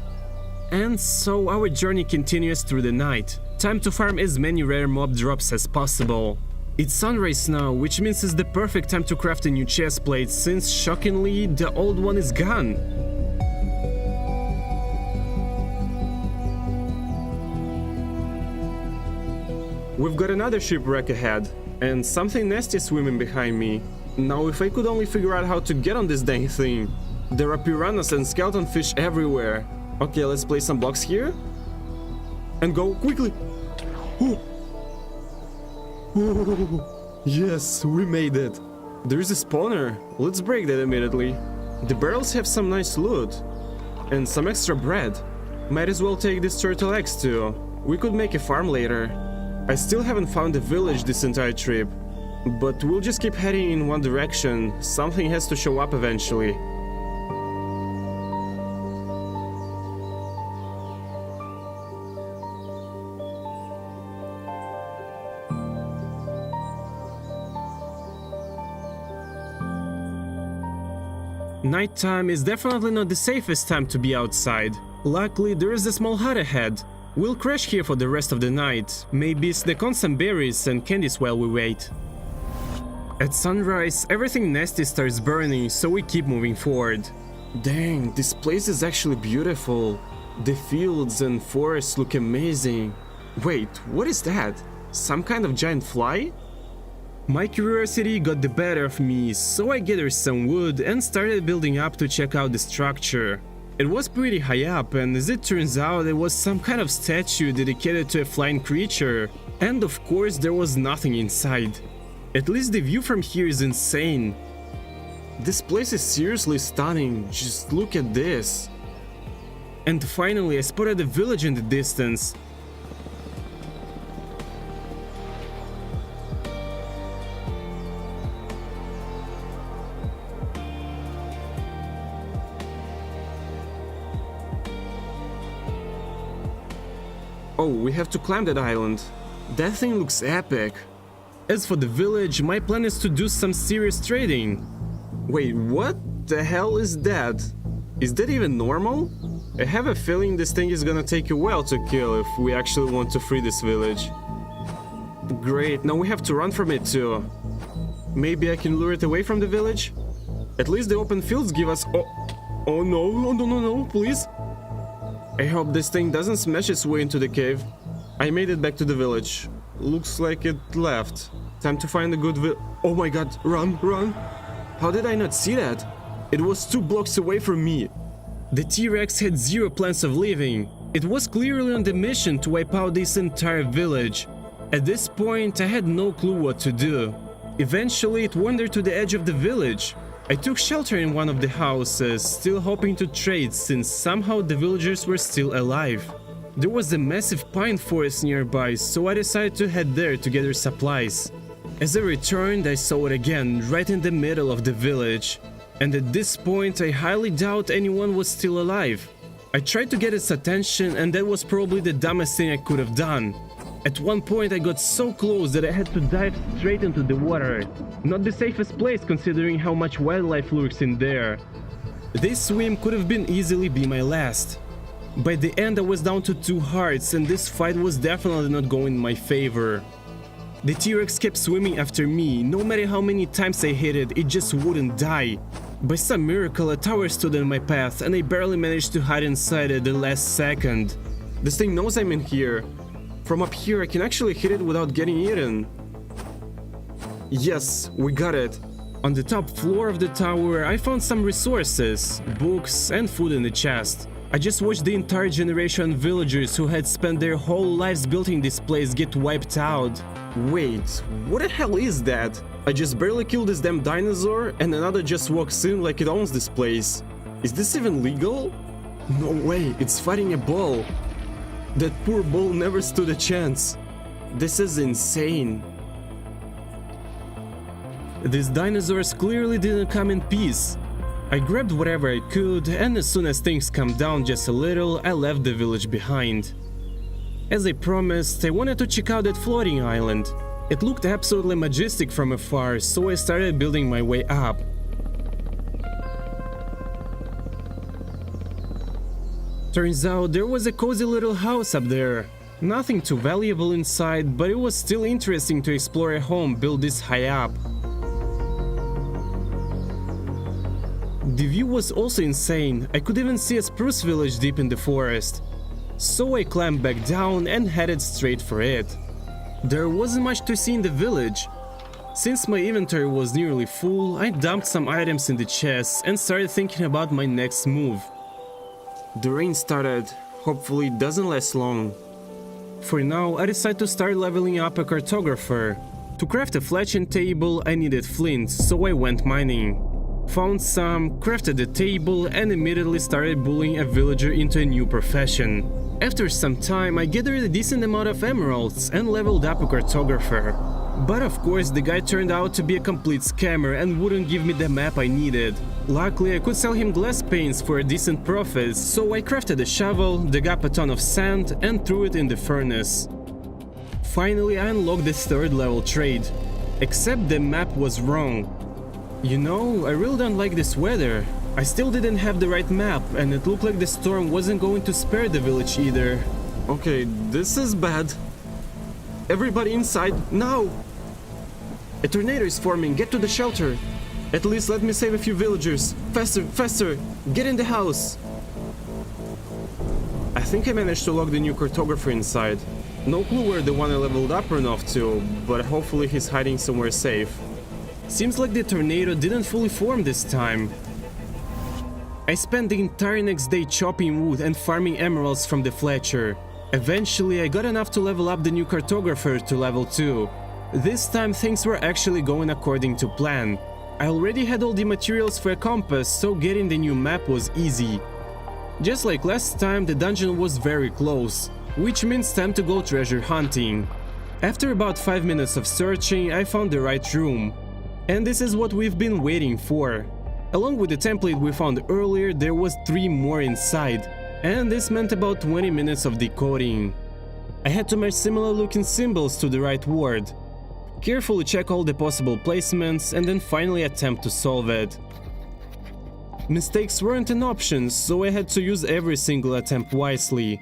And so our journey continues through the night. Time to farm as many rare mob drops as possible. It's sunrise now, which means it's the perfect time to craft a new chest plate, since shockingly the old one is gone. We've got another shipwreck ahead, and something nasty swimming behind me. Now if I could only figure out how to get on this dang thing. There are piranhas and skeleton fish everywhere. Okay, let's place some blocks here. And go quickly. Ooh. Ooh. Yes, we made it. There is a spawner. Let's break that immediately. The barrels have some nice loot. And some extra bread. Might as well take this turtle eggs too. We could make a farm later. I still haven't found a village this entire trip. But we'll just keep heading in one direction. Something has to show up eventually. Nighttime is definitely not the safest time to be outside. Luckily, there is a small hut ahead. We'll crash here for the rest of the night, maybe snack on some berries and candies while we wait. At sunrise, everything nasty starts burning, so we keep moving forward. Dang, this place is actually beautiful. The fields and forests look amazing. Wait, what is that? Some kind of giant fly? My curiosity got the better of me, so I gathered some wood and started building up to check out the structure. It was pretty high up, and as it turns out, it was some kind of statue dedicated to a flying creature. And of course, there was nothing inside. At least the view from here is insane. This place is seriously stunning, just look at this. And finally, I spotted a village in the distance. Oh, we have to climb that island. That thing looks epic. As for the village, my plan is to do some serious trading. Wait, what the hell is that? Is that even normal? I have a feeling this thing is gonna take a while to kill if we actually want to free this village. Great, now we have to run from it too. Maybe I can lure it away from the village? At least the open fields give us... Oh no, no, please. I hope this thing doesn't smash its way into the cave. I made it back to the village. Looks like it left. Time to find a good Oh my god, run! How did I not see that? It was 2 blocks away from me. The T-Rex had zero plans of leaving. It was clearly on the mission to wipe out this entire village. At this point, I had no clue what to do. Eventually, it wandered to the edge of the village. I took shelter in one of the houses, still hoping to trade since somehow the villagers were still alive. There was a massive pine forest nearby, so I decided to head there to gather supplies. As I returned, I saw it again, right in the middle of the village. And at this point, I highly doubt anyone was still alive. I tried to get its attention, and that was probably the dumbest thing I could have done. At one point I got so close that I had to dive straight into the water. Not the safest place considering how much wildlife lurks in there. This swim could have been easily be my last. By the end I was down to 2 hearts and this fight was definitely not going in my favor. The T-Rex kept swimming after me, no matter how many times I hit it, it just wouldn't die. By some miracle a tower stood in my path and I barely managed to hide inside it the last second. This thing knows I'm in here. From up here I can actually hit it without getting eaten. Yes, we got it. On the top floor of the tower I found some resources, books and food in the chest. I just watched the entire generation of villagers who had spent their whole lives building this place get wiped out. Wait, what the hell is that? I just barely killed this damn dinosaur and another just walks in like it owns this place. Is this even legal? No way, it's fighting a bull. That poor bull never stood a chance. This is insane. These dinosaurs clearly didn't come in peace. I grabbed whatever I could, and as soon as things calmed down just a little, I left the village behind. As I promised, I wanted to check out that floating island. It looked absolutely majestic from afar, so I started building my way up. Turns out there was a cozy little house up there. Nothing too valuable inside, but it was still interesting to explore a home built this high up. The view was also insane. I could even see a spruce village deep in the forest. So I climbed back down and headed straight for it. There wasn't much to see in the village. Since my inventory was nearly full, I dumped some items in the chest and started thinking about my next move. The rain started. Hopefully it doesn't last long. For now, I decided to start leveling up a cartographer. To craft a fletching table, I needed flint, so I went mining. Found some, crafted the table, and immediately started bullying a villager into a new profession. After some time, I gathered a decent amount of emeralds and leveled up a cartographer. But of course, the guy turned out to be a complete scammer and wouldn't give me the map I needed. Luckily, I could sell him glass panes for a decent profit, so I crafted a shovel, dug up a ton of sand, and threw it in the furnace. Finally, I unlocked the 3rd level trade. Except the map was wrong. You know, I really don't like this weather. I still didn't have the right map, and it looked like the storm wasn't going to spare the village either. Okay, this is bad. Everybody inside, now! A tornado is forming, get to the shelter. At least let me save a few villagers. Faster, faster, get in the house. I think I managed to lock the new cartographer inside. No clue where the one I leveled up ran off to, but hopefully he's hiding somewhere safe. Seems like the tornado didn't fully form this time. I spent the entire next day chopping wood and farming emeralds from the Fletcher. Eventually, I got enough to level up the new cartographer to level 2. This time things were actually going according to plan. I already had all the materials for a compass, so getting the new map was easy. Just like last time, the dungeon was very close, which means time to go treasure hunting. After about 5 minutes of searching, I found the right room. And this is what we've been waiting for. Along with the template we found earlier, there was 3 more inside, and this meant about 20 minutes of decoding. I had to match similar looking symbols to the right word. Carefully check all the possible placements and then finally attempt to solve it. Mistakes weren't an option, so I had to use every single attempt wisely.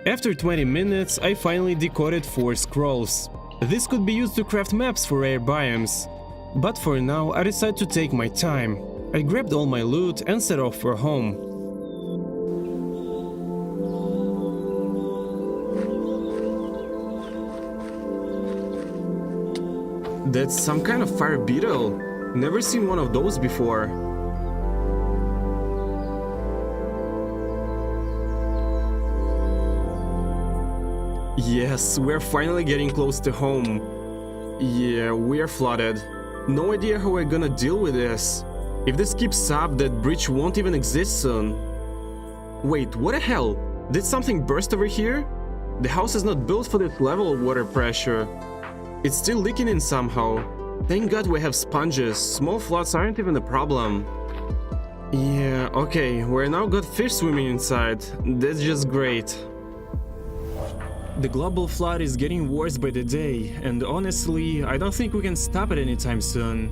After 20 minutes, I finally decoded 4 scrolls. This could be used to craft maps for rare biomes. But for now, I decided to take my time. I grabbed all my loot and set off for home. That's some kind of fire beetle. Never seen one of those before. Yes, we're finally getting close to home. Yeah, we're flooded. No idea how we're gonna deal with this. If this keeps up, that bridge won't even exist soon. Wait, what the hell? Did something burst over here? The house is not built for this level of water pressure. It's still leaking in somehow. Thank God we have sponges. Small floods aren't even a problem. Yeah, okay, we're now got fish swimming inside. That's just great. The global flood is getting worse by the day, and honestly, I don't think we can stop it anytime soon.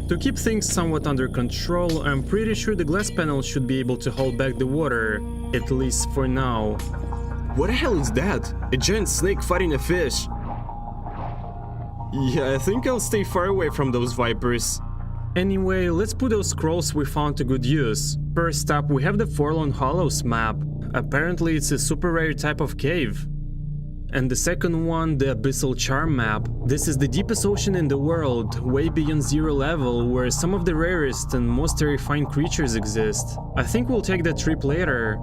To keep things somewhat under control, I'm pretty sure the glass panel should be able to hold back the water, at least for now. What the hell is that? A giant snake fighting a fish? Yeah, I think I'll stay far away from those vipers. Anyway, let's put those scrolls we found to good use. First up, we have the Forlorn Hollows map. Apparently it's a super rare type of cave. And the second one, the Abyssal Charm map. This is the deepest ocean in the world, way beyond 0 level, where some of the rarest and most terrifying creatures exist. I think we'll take that trip later.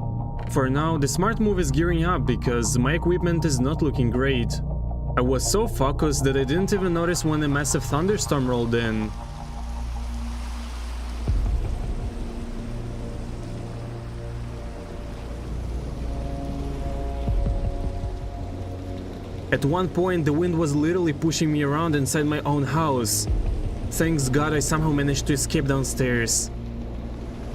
For now, the smart move is gearing up because my equipment is not looking great. I was so focused that I didn't even notice when a massive thunderstorm rolled in. At one point, the wind was literally pushing me around inside my own house. Thanks God I somehow managed to escape downstairs.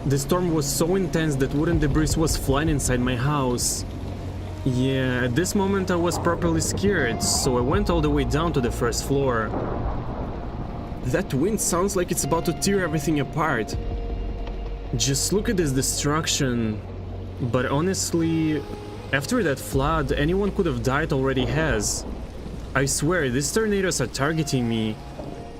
The storm was so intense that wooden debris was flying inside my house. Yeah, at this moment I was properly scared, so I went all the way down to the first floor. That wind sounds like it's about to tear everything apart. Just look at this destruction. But honestly, after that flood, anyone could have died already has. I swear, these tornadoes are targeting me.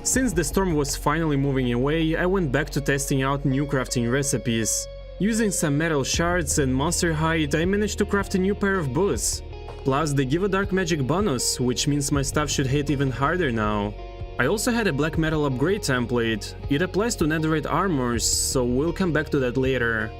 Since the storm was finally moving away, I went back to testing out new crafting recipes. Using some metal shards and monster hide, I managed to craft a new pair of boots. Plus, they give a dark magic bonus, which means my stuff should hit even harder now. I also had a black metal upgrade template. It applies to netherite armors, so we'll come back to that later.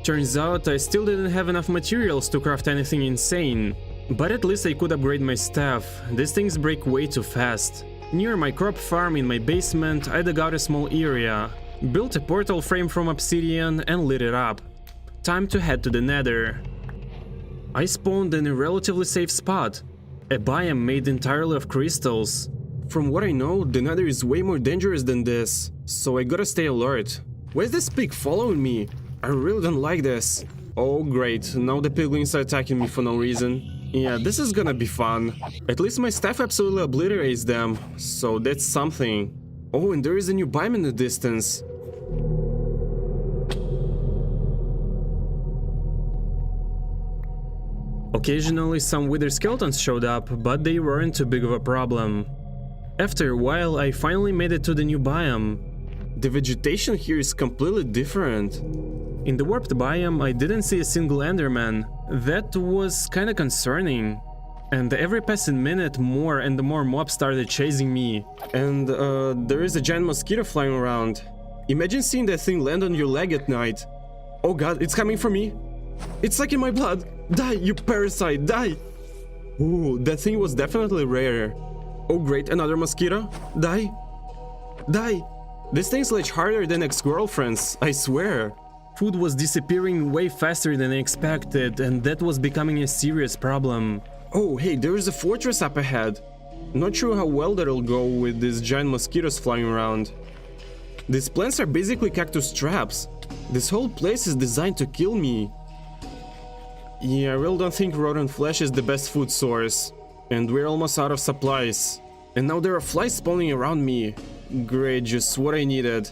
Turns out I still didn't have enough materials to craft anything insane. But at least I could upgrade my stuff. These things break way too fast. Near my crop farm in my basement, I dug out a small area, built a portal frame from obsidian and lit it up. Time to head to the nether. I spawned in a relatively safe spot, a biome made entirely of crystals. From what I know, the nether is way more dangerous than this, so I gotta stay alert. Why is this pig following me? I really don't like this. Oh great, now the piglins are attacking me for no reason. Yeah, this is gonna be fun. At least my staff absolutely obliterates them, so that's something. Oh, and there is a new biome in the distance. Occasionally some wither skeletons showed up, but they weren't too big of a problem. After a while, I finally made it to the new biome. The vegetation here is completely different. In the warped biome, I didn't see a single enderman. That was kinda concerning. And every passing minute, more and more mobs started chasing me. And there is a giant mosquito flying around. Imagine seeing that thing land on your leg at night. Oh god, it's coming for me. It's sucking my blood. Die, you parasite, die! Ooh, that thing was definitely rare. Oh great, another mosquito. Die. Die. This thing sledge harder than ex-girlfriends, I swear. Food was disappearing way faster than I expected, and that was becoming a serious problem. Oh hey, there is a fortress up ahead. Not sure how well that'll go with these giant mosquitoes flying around. These plants are basically cactus traps. This whole place is designed to kill me. Yeah, I really don't think rodent flesh is the best food source. And we're almost out of supplies. And now there are flies spawning around me. Great, just what I needed.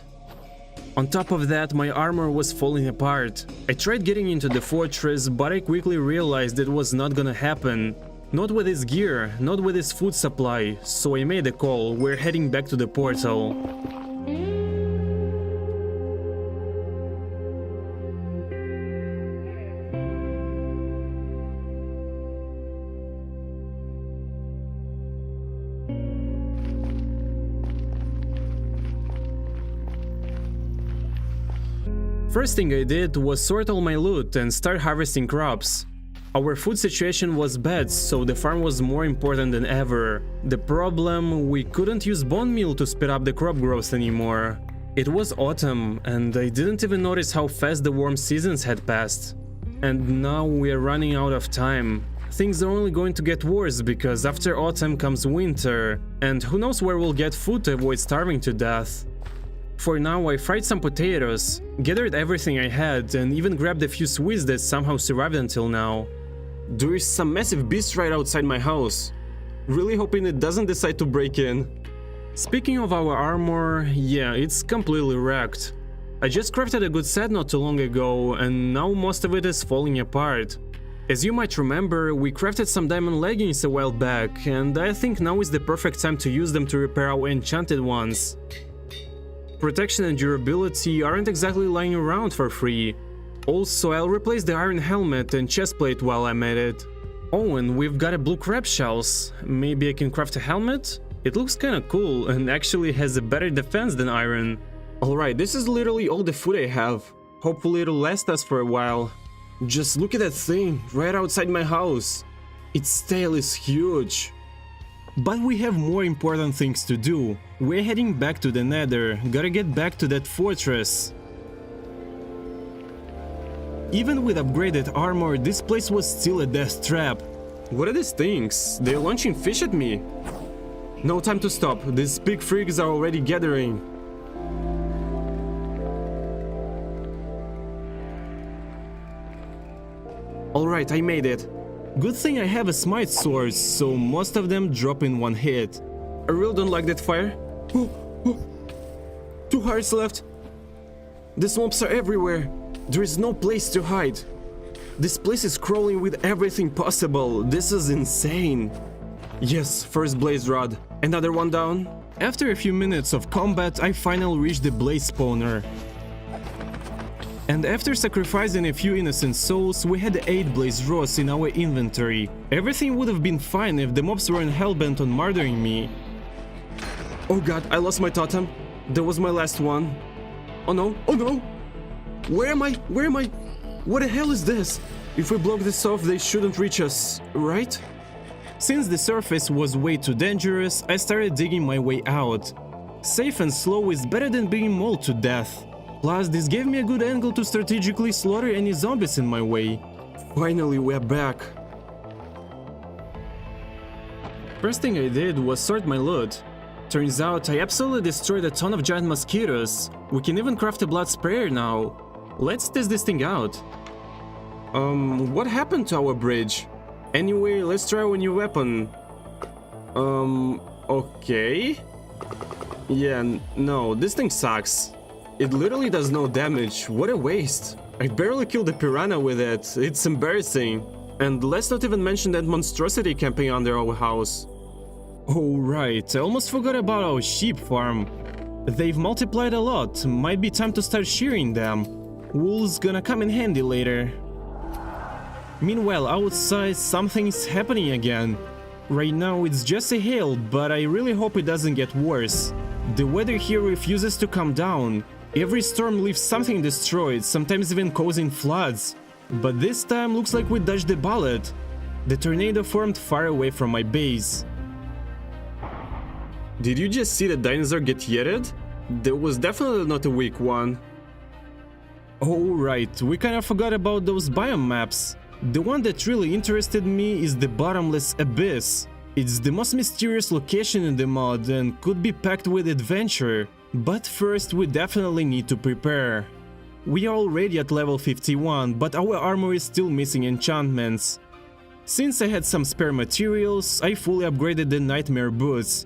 On top of that, my armor was falling apart. I tried getting into the fortress, but I quickly realized it was not gonna happen. Not with his gear, not with his food supply, so I made a call. We're heading back to the portal. First thing I did was sort all my loot and start harvesting crops. Our food situation was bad, so the farm was more important than ever. The problem, we couldn't use bone meal to speed up the crop growth anymore. It was autumn, and I didn't even notice how fast the warm seasons had passed. And now we're running out of time. Things are only going to get worse because after autumn comes winter, and who knows where we'll get food to avoid starving to death. For now, I fried some potatoes, gathered everything I had, and even grabbed a few sweets that somehow survived until now. There is some massive beast right outside my house. Really hoping it doesn't decide to break in. Speaking of our armor, yeah, it's completely wrecked. I just crafted a good set not too long ago, and now most of it is falling apart. As you might remember, we crafted some diamond leggings a while back, and I think now is the perfect time to use them to repair our enchanted ones. Protection and durability aren't exactly lying around for free. Also, I'll replace the iron helmet and chestplate while I'm at it. Oh, and we've got a blue crab shells. Maybe I can craft a helmet? It looks kinda cool and actually has a better defense than iron. Alright, this is literally all the food I have. Hopefully it'll last us for a while. Just look at that thing right outside my house. Its tail is huge. But we have more important things to do. We're heading back to the nether, gotta get back to that fortress. Even with upgraded armor, this place was still a death trap. What are these things? They're launching fish at me. No time to stop. These big freaks are already gathering. Alright, I made it. Good thing I have a smite sword, so most of them drop in one hit. I really don't like that fire. Oh, oh. 2 hearts left. The swamps are everywhere. There is no place to hide. This place is crawling with everything possible. This is insane. Yes, first blaze rod. Another one down. After a few minutes of combat, I finally reached the blaze spawner. And after sacrificing a few innocent souls, we had 8 blaze rods in our inventory. Everything would have been fine if the mobs weren't hellbent on murdering me. Oh god, I lost my totem. That was my last one. Oh no, oh no! Where am I? Where am I? What the hell is this? If we block this off, they shouldn't reach us, right? Since the surface was way too dangerous, I started digging my way out. Safe and slow is better than being mauled to death. Plus, this gave me a good angle to strategically slaughter any zombies in my way. Finally, we're back. First thing I did was sort my loot. Turns out I absolutely destroyed a ton of giant mosquitoes. We can even craft a blood sprayer now. Let's test this thing out. What happened to our bridge? Anyway, let's try our new weapon. Okay. Yeah, no, this thing sucks. It literally does no damage. What a waste. I barely killed a piranha with it. It's embarrassing. And let's not even mention that monstrosity camping under our house. Oh right, I almost forgot about our sheep farm. They've multiplied a lot. Might be time to start shearing them. Wool's gonna come in handy later. Meanwhile, outside something's happening again. Right now it's just a hail, but I really hope it doesn't get worse. The weather here refuses to come down. Every storm leaves something destroyed, sometimes even causing floods. But this time looks like we dodged the bullet. The tornado formed far away from my base. Did you just see the dinosaur get yeeted? That was definitely not a weak one. Oh right, we kinda forgot about those biome maps. The one that really interested me is the Bottomless Abyss. It's the most mysterious location in the mod and could be packed with adventure. But first we definitely need to prepare. We are already at level 51, but our armor is still missing enchantments. Since I had some spare materials, I fully upgraded the Nightmare boots.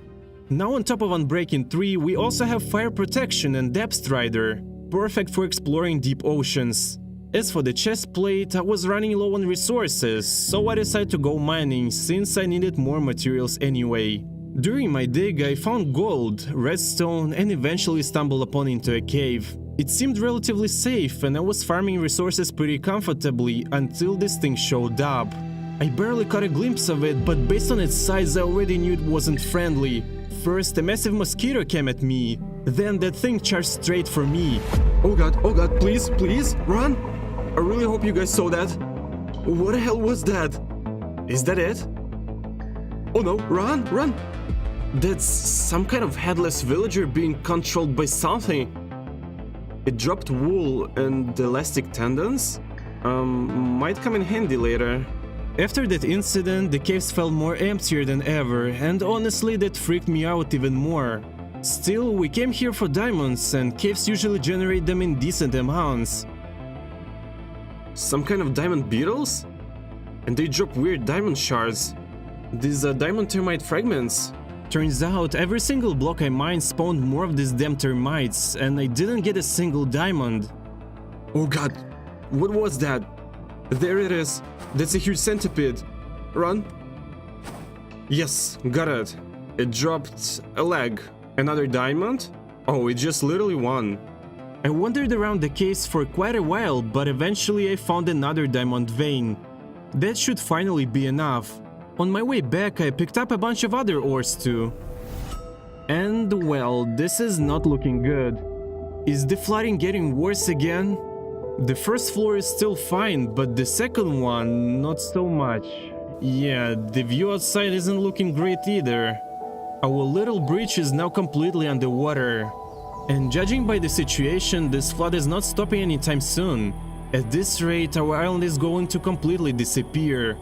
Now on top of Unbreaking 3, we also have Fire Protection and Depth Strider, perfect for exploring deep oceans. As for the chest plate, I was running low on resources, so I decided to go mining since I needed more materials anyway. During my dig, I found gold, redstone, and eventually stumbled upon into a cave. It seemed relatively safe and I was farming resources pretty comfortably until this thing showed up. I barely caught a glimpse of it, but based on its size I already knew it wasn't friendly. First, a massive mosquito came at me, then that thing charged straight for me. Oh god, please, please, run! I really hope you guys saw that. What the hell was that? Is that it? Oh no, run, run! That's some kind of headless villager being controlled by something. It dropped wool and elastic tendons? Might come in handy later. After that incident, the caves felt more emptier than ever, and honestly that freaked me out even more. Still, we came here for diamonds, and caves usually generate them in decent amounts. Some kind of diamond beetles? And they drop weird diamond shards. These are diamond termite fragments. Turns out every single block I mined spawned more of these damn termites, and I didn't get a single diamond. Oh god, what was that? There it is. That's a huge centipede. Run. Yes, got it. It dropped a leg. Another diamond? Oh, it just literally won. I wandered around the case for quite a while, but eventually I found another diamond vein. That should finally be enough. On my way back, I picked up a bunch of other ores too. And well, this is not looking good. Is the flooding getting worse again? The first floor is still fine, but the second one, not so much. Yeah, the view outside isn't looking great either. Our little bridge is now completely underwater. And judging by the situation, this flood is not stopping anytime soon. At this rate, our island is going to completely disappear.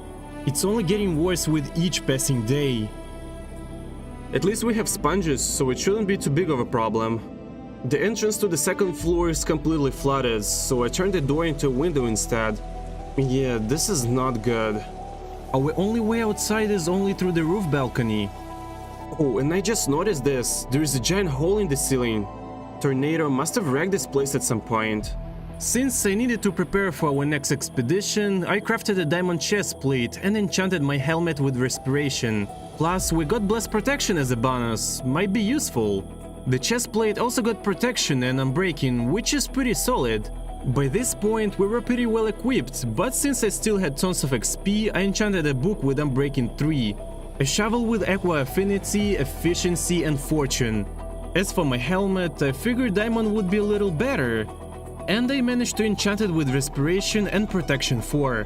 It's only getting worse with each passing day. At least we have sponges, so it shouldn't be too big of a problem. The entrance to the second floor is completely flooded, so I turned the door into a window instead. Yeah, this is not good. Our only way outside is only through the roof balcony. Oh, and I just noticed this. There is a giant hole in the ceiling. Tornado must have wrecked this place at some point. Since I needed to prepare for our next expedition, I crafted a diamond chest plate and enchanted my helmet with respiration. Plus, we got blessed protection as a bonus, might be useful. The chest plate also got protection and unbreaking, which is pretty solid. By this point, we were pretty well equipped, but since I still had tons of XP, I enchanted a book with Unbreaking 3, a shovel with Aqua Affinity, Efficiency and Fortune. As for my helmet, I figured Diamond would be a little better, and I managed to enchant it with Respiration and Protection 4.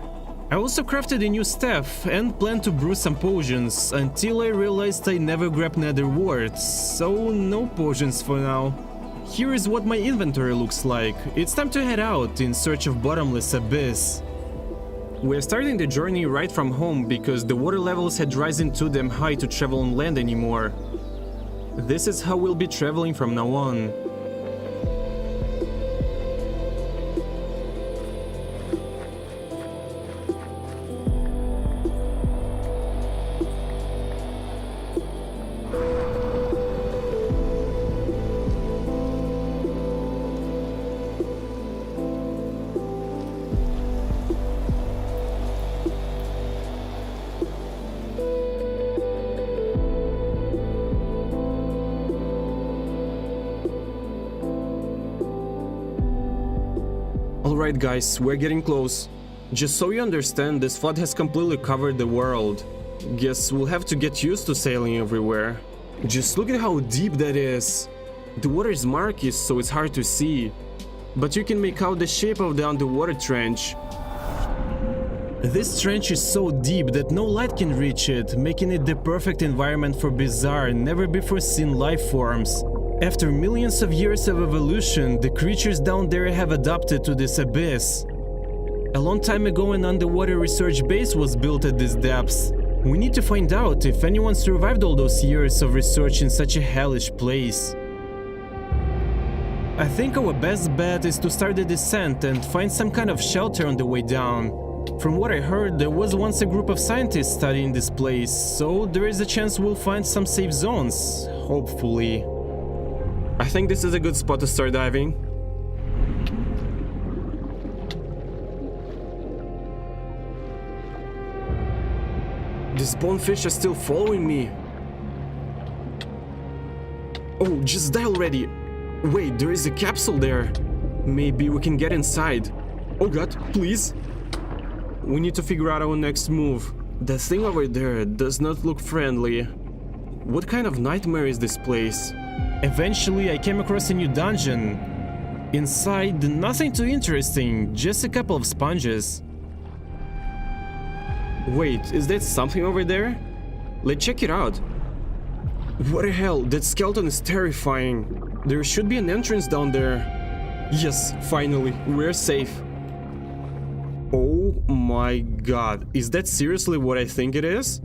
I also crafted a new staff and planned to brew some potions until I realized I never grabbed nether warts, so no potions for now. Here is what my inventory looks like. It's time to head out in search of bottomless abyss. We're starting the journey right from home because the water levels had risen too damn high to travel on land anymore. This is how we'll be traveling from now on. Alright guys, we're getting close. Just so you understand, this flood has completely covered the world. Guess we'll have to get used to sailing everywhere. Just look at how deep that is. The water is murky, so it's hard to see. But you can make out the shape of the underwater trench. This trench is so deep that no light can reach it, making it the perfect environment for bizarre, never-before-seen life forms. After millions of years of evolution, the creatures down there have adapted to this abyss. A long time ago, an underwater research base was built at this depth. We need to find out if anyone survived all those years of research in such a hellish place. I think our best bet is to start the descent and find some kind of shelter on the way down. From what I heard, there was once a group of scientists studying this place, so there is a chance we'll find some safe zones, hopefully. I think this is a good spot to start diving. These bonefish are still following me. Oh, just die already. Wait, there is a capsule there. Maybe we can get inside. Oh god, please. We need to figure out our next move. That thing over there does not look friendly. What kind of nightmare is this place? Eventually, I came across a new dungeon. Inside, nothing too interesting, just a couple of sponges. Wait, is that something over there? Let's check it out. What the hell, that skeleton is terrifying. There should be an entrance down there. Yes, finally, we're safe. Oh my god, is that seriously what I think it is?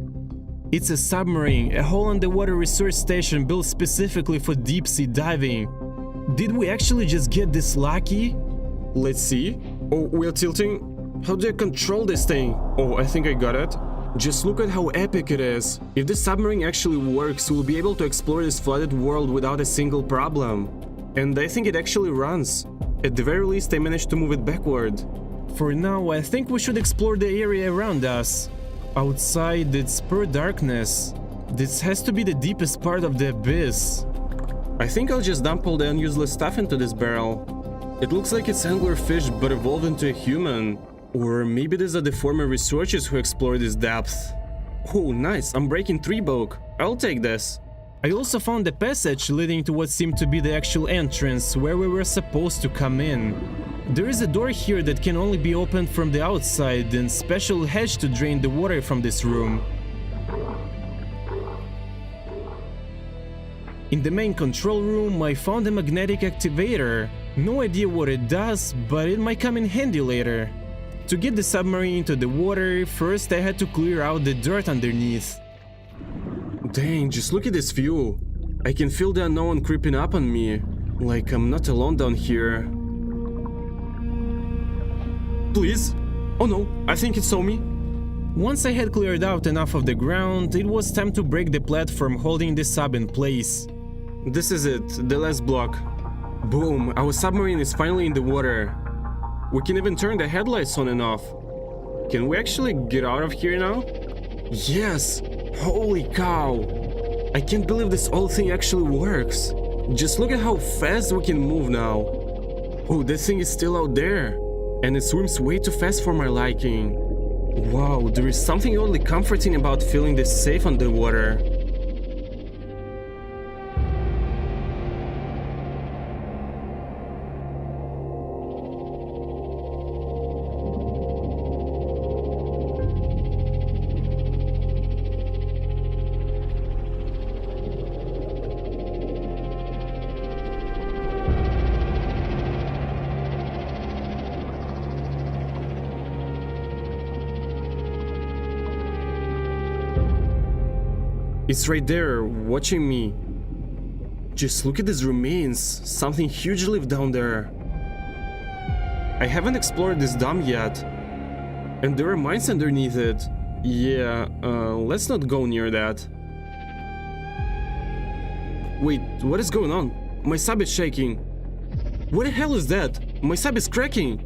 It's a submarine, a whole underwater research station built specifically for deep-sea diving. Did we actually just get this lucky? Let's see. Oh, we're tilting. How do I control this thing? Oh, I think I got it. Just look at how epic it is. If this submarine actually works, we'll be able to explore this flooded world without a single problem. And I think it actually runs. At the very least, I managed to move it backward. For now, I think we should explore the area around us. Outside, it's pure darkness. This has to be the deepest part of the abyss. I think I'll just dump all the unuseless stuff into this barrel. It looks like it's anglerfish but evolved into a human. Or maybe these are the former researchers who explored this depth. Oh, nice, Unbreaking 3 book. I'll take this. I also found a passage leading to what seemed to be the actual entrance where we were supposed to come in. There is a door here that can only be opened from the outside and special hedge to drain the water from this room. In the main control room, I found a magnetic activator. No idea what it does, but it might come in handy later. To get the submarine into the water, first I had to clear out the dirt underneath. Dang, just look at this view. I can feel the unknown creeping up on me, like I'm not alone down here. Please? Oh no, I think it saw me. Once I had cleared out enough of the ground, it was time to break the platform holding the sub in place. This is it, the last block. Boom, our submarine is finally in the water. We can even turn the headlights on and off. Can we actually get out of here now? Yes! Holy cow! I can't believe this whole thing actually works. Just look at how fast we can move now. Oh, this thing is still out there. And it swims way too fast for my liking. Wow, there is something oddly comforting about feeling this safe underwater. It's right there, watching me. Just look at these remains. Something huge lived down there. I haven't explored this dome yet. And there are mines underneath it. Yeah, let's not go near that. Wait, what is going on? My sub is shaking. What the hell is that? My sub is cracking.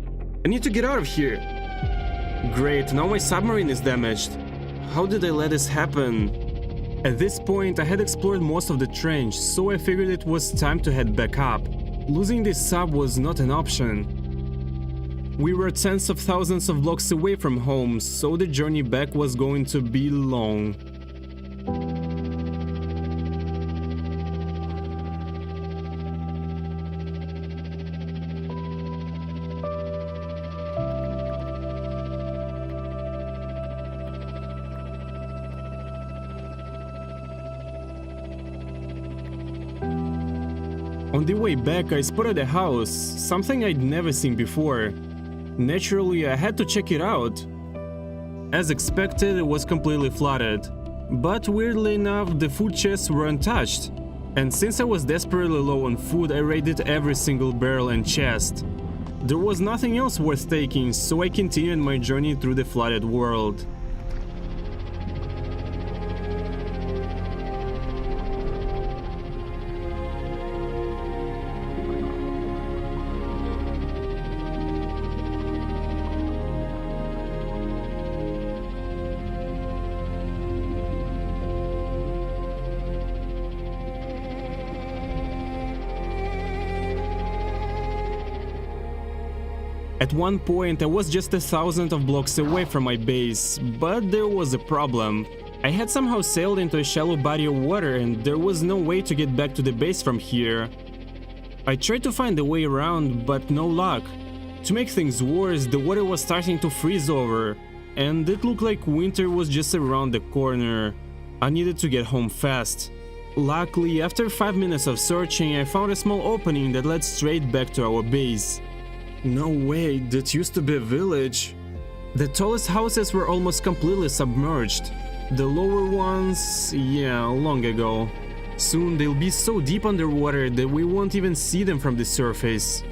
I need to get out of here. Great, now my submarine is damaged. How did I let this happen? At this point, I had explored most of the trench, so I figured it was time to head back up. Losing this sub was not an option. We were tens of thousands of blocks away from home, so the journey back was going to be long. On the way back, I spotted a house, something I'd never seen before. Naturally, I had to check it out. As expected, it was completely flooded. But weirdly enough, the food chests were untouched. And since I was desperately low on food, I raided every single barrel and chest. There was nothing else worth taking, so I continued my journey through the flooded world. At one point I was just 1,000 of blocks away from my base, but there was a problem. I had somehow sailed into a shallow body of water and there was no way to get back to the base from here. I tried to find a way around, but no luck. To make things worse, the water was starting to freeze over, and it looked like winter was just around the corner. I needed to get home fast. Luckily, after 5 minutes of searching, I found a small opening that led straight back to our base. No way, that used to be a village. The tallest houses were almost completely submerged. The lower ones, yeah, long ago. Soon they'll be so deep underwater that we won't even see them from the surface.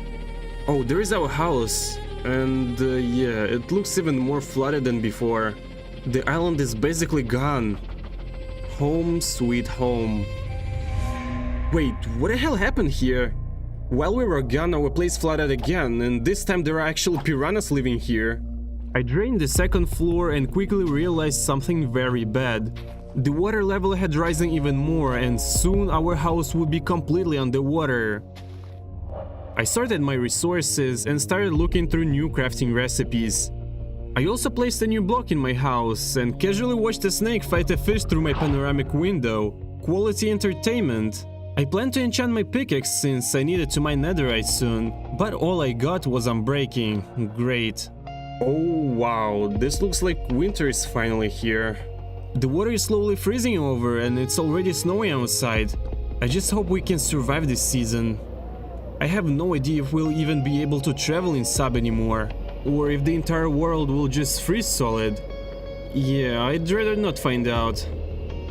Oh, there is our house. And yeah, it looks even more flooded than before. The island is basically gone. Home sweet home. Wait, what the hell happened here? While we were gone, our place flooded again, and this time there are actually piranhas living here. I drained the second floor and quickly realized something very bad. The water level had risen even more, and soon our house would be completely underwater. I sorted my resources and started looking through new crafting recipes. I also placed a new block in my house and casually watched a snake fight a fish through my panoramic window. Quality entertainment. I planned to enchant my pickaxe since I needed to mine netherite soon, but all I got was unbreaking. Great. Oh wow, this looks like winter is finally here. The water is slowly freezing over and it's already snowing outside. I just hope we can survive this season. I have no idea if we'll even be able to travel in Sub anymore. Or if the entire world will just freeze solid. Yeah, I'd rather not find out.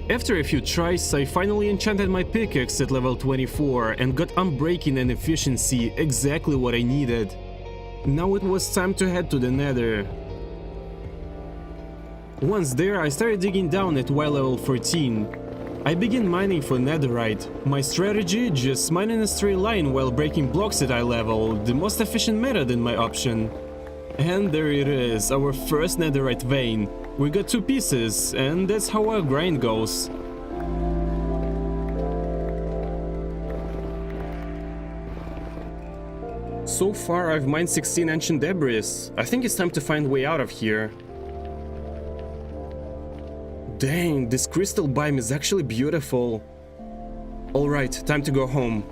After a few tries, I finally enchanted my pickaxe at level 24 and got Unbreaking and Efficiency, exactly what I needed. Now it was time to head to the Nether. Once there, I started digging down at Y level 14. I began mining for netherite. My strategy, just mine in a straight line while breaking blocks at eye level, the most efficient method in my option. And there it is, our first netherite vein. We got 2 pieces, and that's how our grind goes. So far I've mined 16 ancient debris. I think it's time to find a way out of here. Dang, this crystal biome is actually beautiful. Alright, time to go home.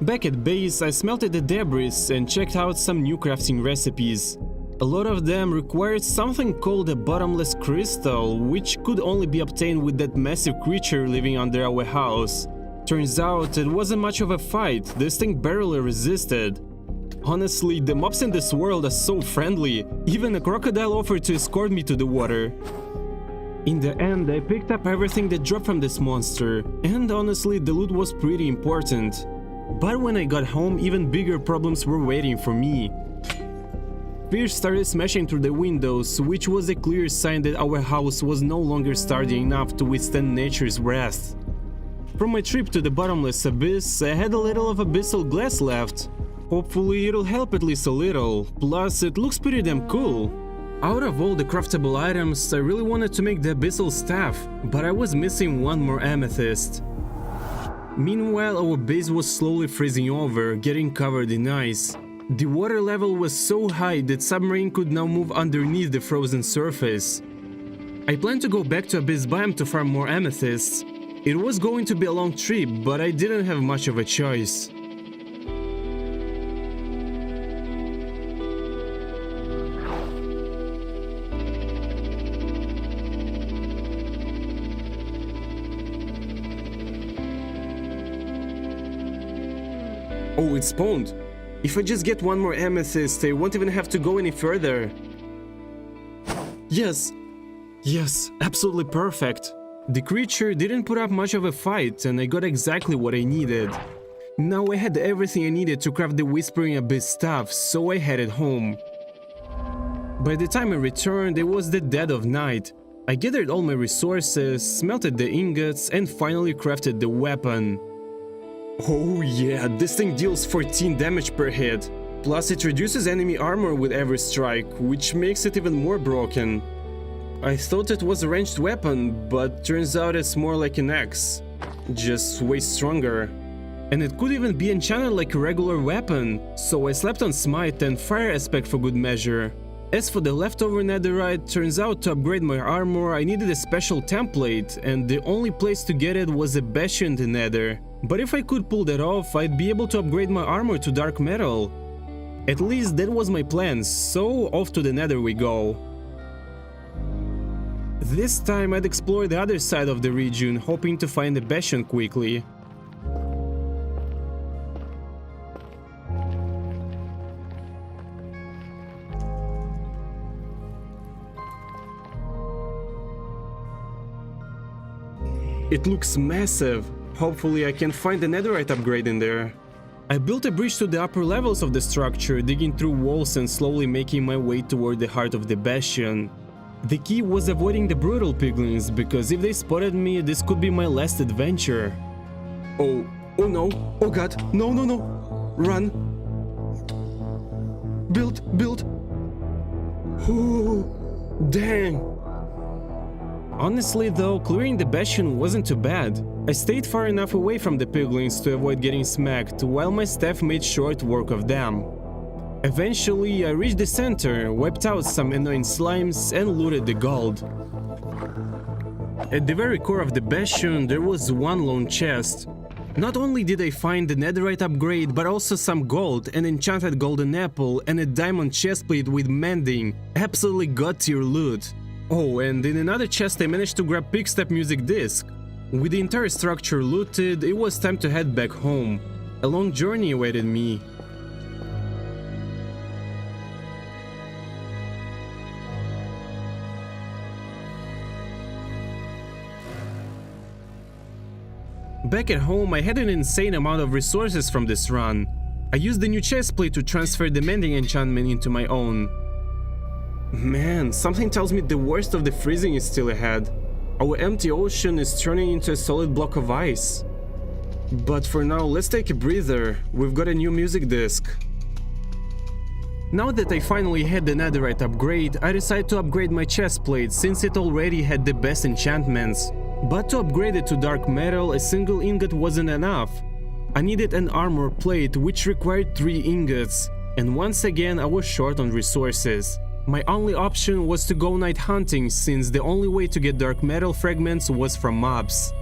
Back at base, I smelted the debris and checked out some new crafting recipes. A lot of them required something called a bottomless crystal, which could only be obtained with that massive creature living under our house. Turns out it wasn't much of a fight, this thing barely resisted. Honestly, the mobs in this world are so friendly, even a crocodile offered to escort me to the water. In the end, I picked up everything that dropped from this monster, and honestly, the loot was pretty important. But when I got home, even bigger problems were waiting for me. Fish started smashing through the windows, which was a clear sign that our house was no longer sturdy enough to withstand nature's wrath. From my trip to the bottomless abyss, I had a little of abyssal glass left. Hopefully it'll help at least a little, plus it looks pretty damn cool. Out of all the craftable items, I really wanted to make the abyssal staff, but I was missing one more amethyst. Meanwhile, our base was slowly freezing over, getting covered in ice. The water level was so high that submarine could now move underneath the frozen surface. I planned to go back to Abyss Biome to farm more amethysts. It was going to be a long trip, but I didn't have much of a choice. Oh, it spawned. If I just get one more amethyst, I won't even have to go any further. Yes! Yes, absolutely perfect. The creature didn't put up much of a fight, and I got exactly what I needed. Now I had everything I needed to craft the Whispering Abyss stuff, so I headed home. By the time I returned, it was the dead of night. I gathered all my resources, smelted the ingots, and finally crafted the weapon. Oh yeah, this thing deals 14 damage per hit. Plus it reduces enemy armor with every strike, which makes it even more broken. I thought it was a ranged weapon, but turns out it's more like an axe. Just way stronger. And it could even be enchanted like a regular weapon, so I slept on Smite and Fire Aspect for good measure. As for the leftover netherite, turns out to upgrade my armor I needed a special template, and the only place to get it was a bastion in the nether. But if I could pull that off, I'd be able to upgrade my armor to dark metal. At least that was my plan, so off to the nether we go. This time I'd explore the other side of the region, hoping to find a bastion quickly. It looks massive. Hopefully I can find a netherite upgrade in there. I built a bridge to the upper levels of the structure, digging through walls and slowly making my way toward the heart of the bastion. The key was avoiding the brutal piglins, because if they spotted me, this could be my last adventure. Oh no, oh god, no, run. Build. Oh, dang. Honestly though, clearing the bastion wasn't too bad. I stayed far enough away from the piglins to avoid getting smacked, while my staff made short work of them. Eventually, I reached the center, wiped out some annoying slimes, and looted the gold. At the very core of the bastion, there was one lone chest. Not only did I find the netherite upgrade, but also some gold, an enchanted golden apple, and a diamond chestplate with mending. Absolutely god-tier loot. Oh, and in another chest I managed to grab Quickstep music disc. With the entire structure looted, it was time to head back home. A long journey awaited me. Back at home, I had an insane amount of resources from this run. I used the new chestplate to transfer the mending enchantment into my own. Man, something tells me the worst of the freezing is still ahead. Our empty ocean is turning into a solid block of ice. But for now, let's take a breather. We've got a new music disc. Now that I finally had the netherite upgrade, I decided to upgrade my chestplate since it already had the best enchantments. But to upgrade it to dark metal, a single ingot wasn't enough. I needed an armor plate which required 3 ingots, and once again I was short on resources. My only option was to go night hunting since the only way to get dark metal fragments was from mobs.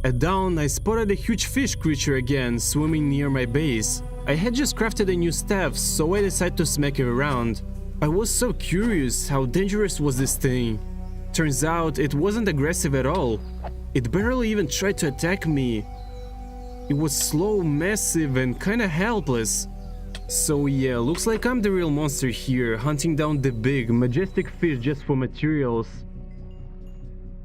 At dawn, I spotted a huge fish creature again swimming near my base. I had just crafted a new staff, so I decided to smack it around. I was so curious how dangerous was this thing. Turns out it wasn't aggressive at all. It barely even tried to attack me. It was slow, massive, and kinda helpless. So yeah, looks like I'm the real monster here, hunting down the big, majestic fish just for materials.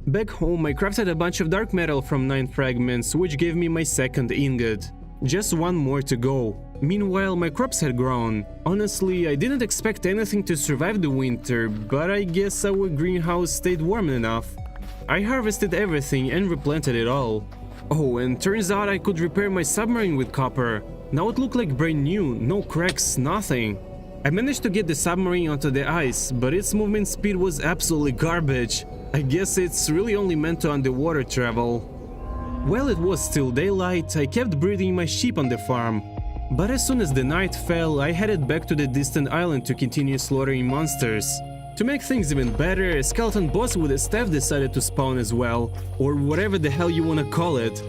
Back home, I crafted a bunch of dark metal from 9 fragments, which gave me my second ingot. Just one more to go. Meanwhile, my crops had grown. Honestly, I didn't expect anything to survive the winter, but I guess our greenhouse stayed warm enough. I harvested everything and replanted it all. Oh, and turns out I could repair my submarine with copper. Now it looked like brand new, no cracks, nothing. I managed to get the submarine onto the ice, but its movement speed was absolutely garbage. I guess it's really only meant to underwater travel. While it was still daylight, I kept breeding my sheep on the farm. But as soon as the night fell, I headed back to the distant island to continue slaughtering monsters. To make things even better, a skeleton boss with a staff decided to spawn as well, or whatever the hell you wanna call it.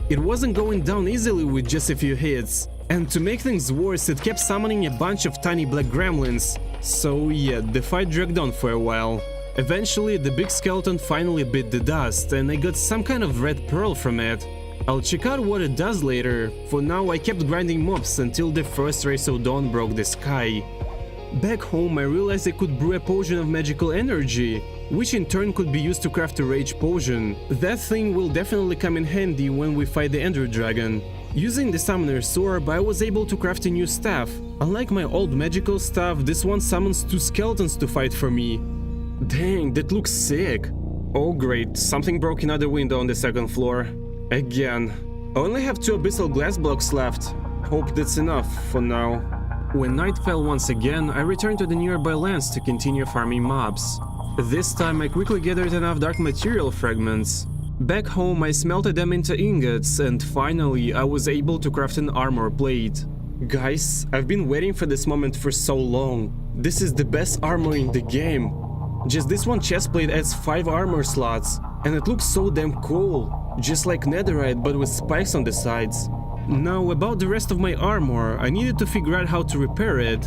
It wasn't going down easily with just a few hits, and to make things worse, it kept summoning a bunch of tiny black gremlins. So yeah, the fight dragged on for a while. Eventually, the big skeleton finally bit the dust, and I got some kind of red pearl from it. I'll check out what it does later. For now, I kept grinding mobs until the first rays of dawn broke the sky. Back home, I realized I could brew a potion of magical energy, which in turn could be used to craft a rage potion. That thing will definitely come in handy when we fight the Ender Dragon. Using the Summoner's Orb, I was able to craft a new staff. Unlike my old magical staff, this one summons 2 skeletons to fight for me. Dang, that looks sick. Oh great, something broke another window on the 2nd floor. Again. I only have 2 abyssal glass blocks left. Hope that's enough for now. When night fell once again, I returned to the nearby lands to continue farming mobs. This time I quickly gathered enough dark material fragments. Back home I smelted them into ingots, and finally I was able to craft an armor plate. Guys, I've been waiting for this moment for so long. This is the best armor in the game. Just this one chestplate adds 5 armor slots, and it looks so damn cool. Just like netherite but with spikes on the sides. Now about the rest of my armor, I needed to figure out how to repair it.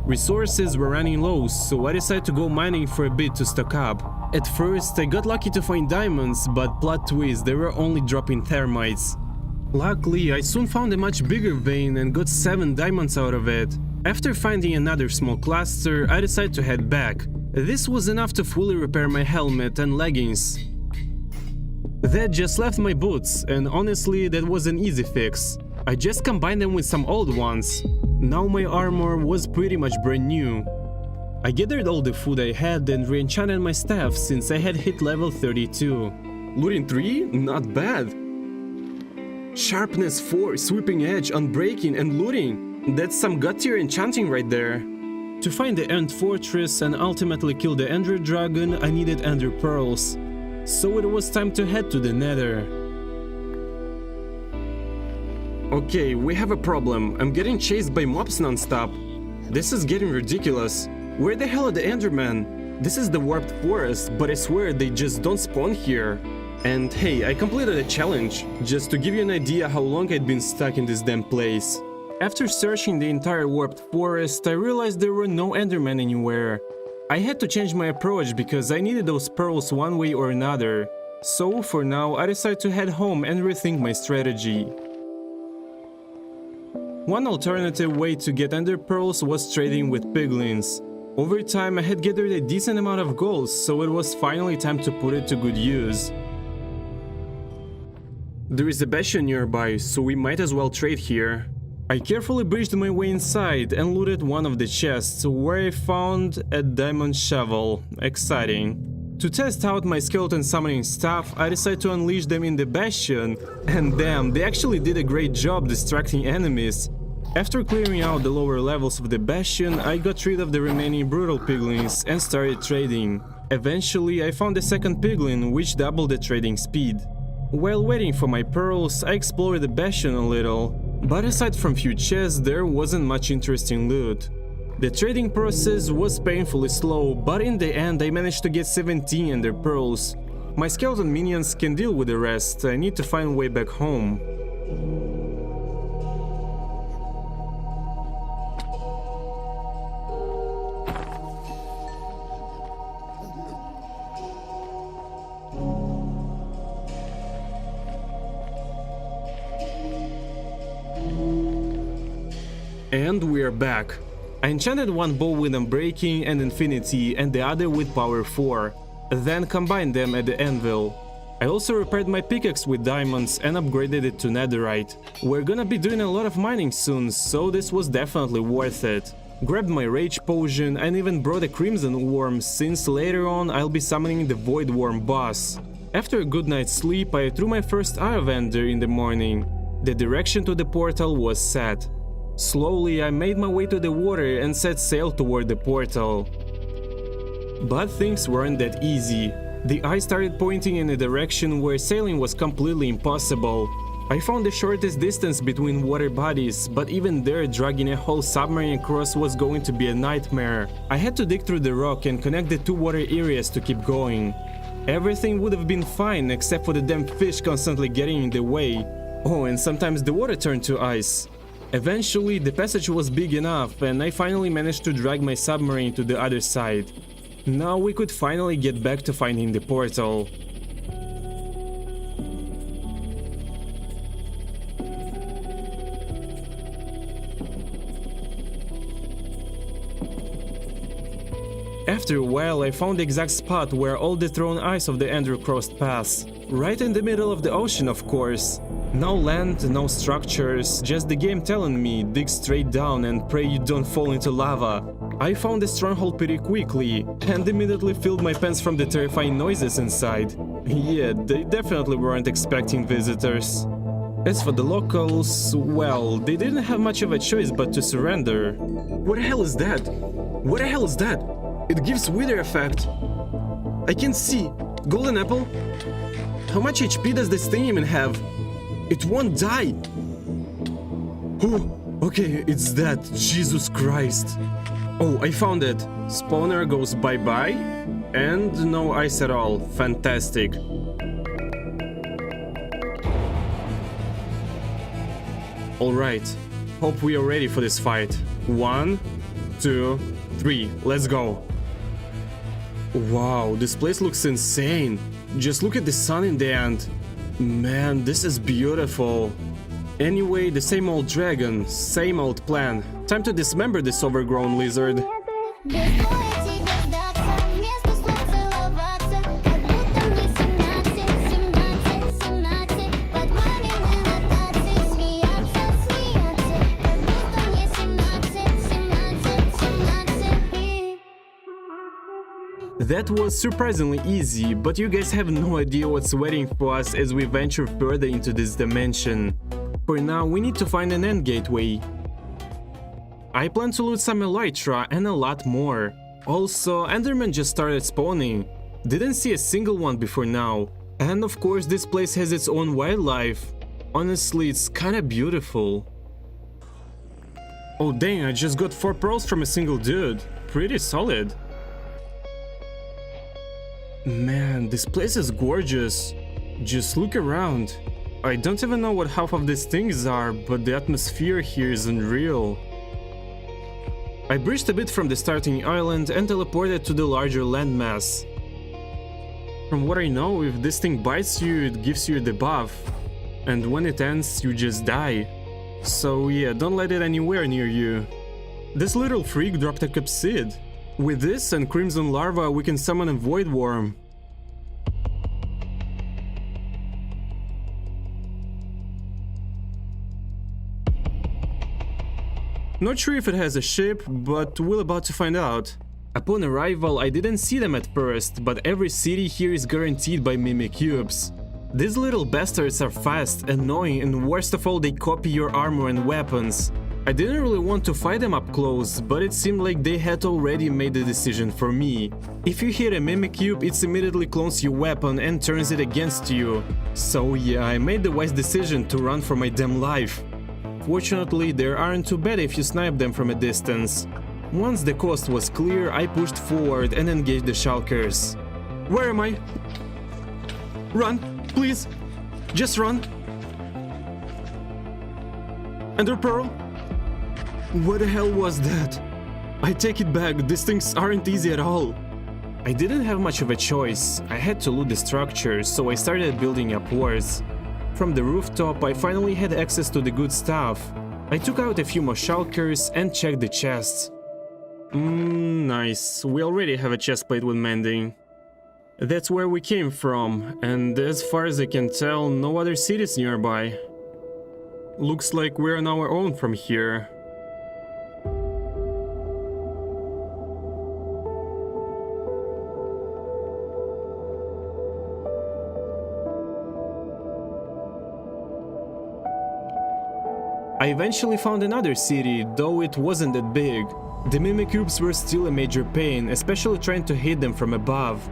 Resources were running low, so I decided to go mining for a bit to stock up. At first, I got lucky to find diamonds, but plot twist, they were only dropping thermites. Luckily, I soon found a much bigger vein and got 7 diamonds out of it. After finding another small cluster, I decided to head back. This was enough to fully repair my helmet and leggings. That just left my boots, and honestly, that was an easy fix. I just combined them with some old ones. Now my armor was pretty much brand new. I gathered all the food I had and re-enchanted my staff since I had hit level 32. Looting 3? Not bad. Sharpness 4, sweeping edge, unbreaking, and looting. That's some god tier enchanting right there. To find the End Fortress and ultimately kill the Ender Dragon, I needed Ender Pearls. So it was time to head to the Nether. Okay, we have a problem. I'm getting chased by mobs non-stop. This is getting ridiculous. Where the hell are the Endermen? This is the Warped Forest, but I swear they just don't spawn here. And hey, I completed a challenge, just to give you an idea how long I'd been stuck in this damn place. After searching the entire Warped Forest, I realized there were no Endermen anywhere. I had to change my approach because I needed those pearls one way or another. So for now, I decided to head home and rethink my strategy. One alternative way to get Ender Pearls was trading with piglins. Over time, I had gathered a decent amount of gold, so it was finally time to put it to good use. There is a bastion nearby, so we might as well trade here. I carefully bridged my way inside and looted one of the chests, where I found a diamond shovel. Exciting. To test out my skeleton summoning stuff, I decided to unleash them in the bastion, and damn, they actually did a great job distracting enemies. After clearing out the lower levels of the bastion, I got rid of the remaining brutal piglins and started trading. Eventually, I found a second piglin, which doubled the trading speed. While waiting for my pearls, I explored the bastion a little, but aside from few chests, there wasn't much interesting loot. The trading process was painfully slow, but in the end I managed to get 17 ender pearls. My skeleton minions can deal with the rest, I need to find a way back home. And we're back. I enchanted one bow with Unbreaking and Infinity and the other with Power 4, then combined them at the anvil. I also repaired my pickaxe with diamonds and upgraded it to netherite. We're gonna be doing a lot of mining soon, so this was definitely worth it. Grabbed my rage potion and even brought a crimson worm, since later on I'll be summoning the void worm boss. After a good night's sleep, I threw my first Airbender in the morning. The direction to the portal was set. Slowly, I made my way to the water and set sail toward the portal. But things weren't that easy. The eye started pointing in a direction where sailing was completely impossible. I found the shortest distance between water bodies, but even there, dragging a whole submarine across was going to be a nightmare. I had to dig through the rock and connect the two water areas to keep going. Everything would have been fine except for the damn fish constantly getting in the way. Oh, and sometimes the water turned to ice. Eventually, the passage was big enough, and I finally managed to drag my submarine to the other side. Now we could finally get back to finding the portal. After a while, I found the exact spot where all the thrown ice of the Ender crossed pass. Right in the middle of the ocean, of course. No land, no structures, just the game telling me dig straight down and pray you don't fall into lava. I found the stronghold pretty quickly, and immediately filled my pants from the terrifying noises inside. Yeah, they definitely weren't expecting visitors. As for the locals, well, they didn't have much of a choice but to surrender. What the hell is that? What the hell is that? It gives wither effect. I can see. Golden apple? How much HP does this thing even have? It won't die! Oh, okay, it's that. Jesus Christ. Oh, I found it. Spawner goes bye-bye. And no ice at all. Fantastic. Alright. Hope we are ready for this fight. 1, 2, 3. Let's go. Wow, this place looks insane. Just look at the sun in the end. Man, this is beautiful. Anyway, the same old dragon, same old plan. Time to dismember this overgrown lizard. That was surprisingly easy, but you guys have no idea what's waiting for us as we venture further into this dimension. For now, we need to find an end gateway. I plan to loot some elytra and a lot more. Also, Enderman just started spawning. Didn't see a single one before now. And of course, this place has its own wildlife. Honestly, it's kinda beautiful. Oh dang, I just got 4 pearls from a single dude. Pretty solid. Man, this place is gorgeous. Just look around. I don't even know what half of these things are, but the atmosphere here is unreal. I bridged a bit from the starting island and teleported to the larger landmass. From what I know, if this thing bites you, it gives you a debuff. And when it ends, you just die. So yeah, don't let it anywhere near you. This little freak dropped a capsid. With this and Crimson Larva, we can summon a Void Worm. Not sure if it has a ship, but we're about to find out. Upon arrival, I didn't see them at first, but every city here is guaranteed by Mimikyu. These little bastards are fast, annoying, and worst of all, they copy your armor and weapons. I didn't really want to fight them up close, but it seemed like they had already made the decision for me. If you hit a Mimikyu, it immediately clones your weapon and turns it against you. So yeah, I made the wise decision to run for my damn life. Fortunately, they aren't too bad if you snipe them from a distance. Once the coast was clear, I pushed forward and engaged the Shulkers. Where am I? Run, please! Just run! Ender Pearl? What the hell was that? I take it back, these things aren't easy at all. I didn't have much of a choice. I had to loot the structure, so I started building upwards. From the rooftop, I finally had access to the good stuff. I took out a few more Shulkers and checked the chests. Nice. We already have a chestplate with mending. That's where we came from, and as far as I can tell, no other cities nearby. Looks like we're on our own from here. I eventually found another city, though it wasn't that big. The Mimikyubs were still a major pain, especially trying to hit them from above.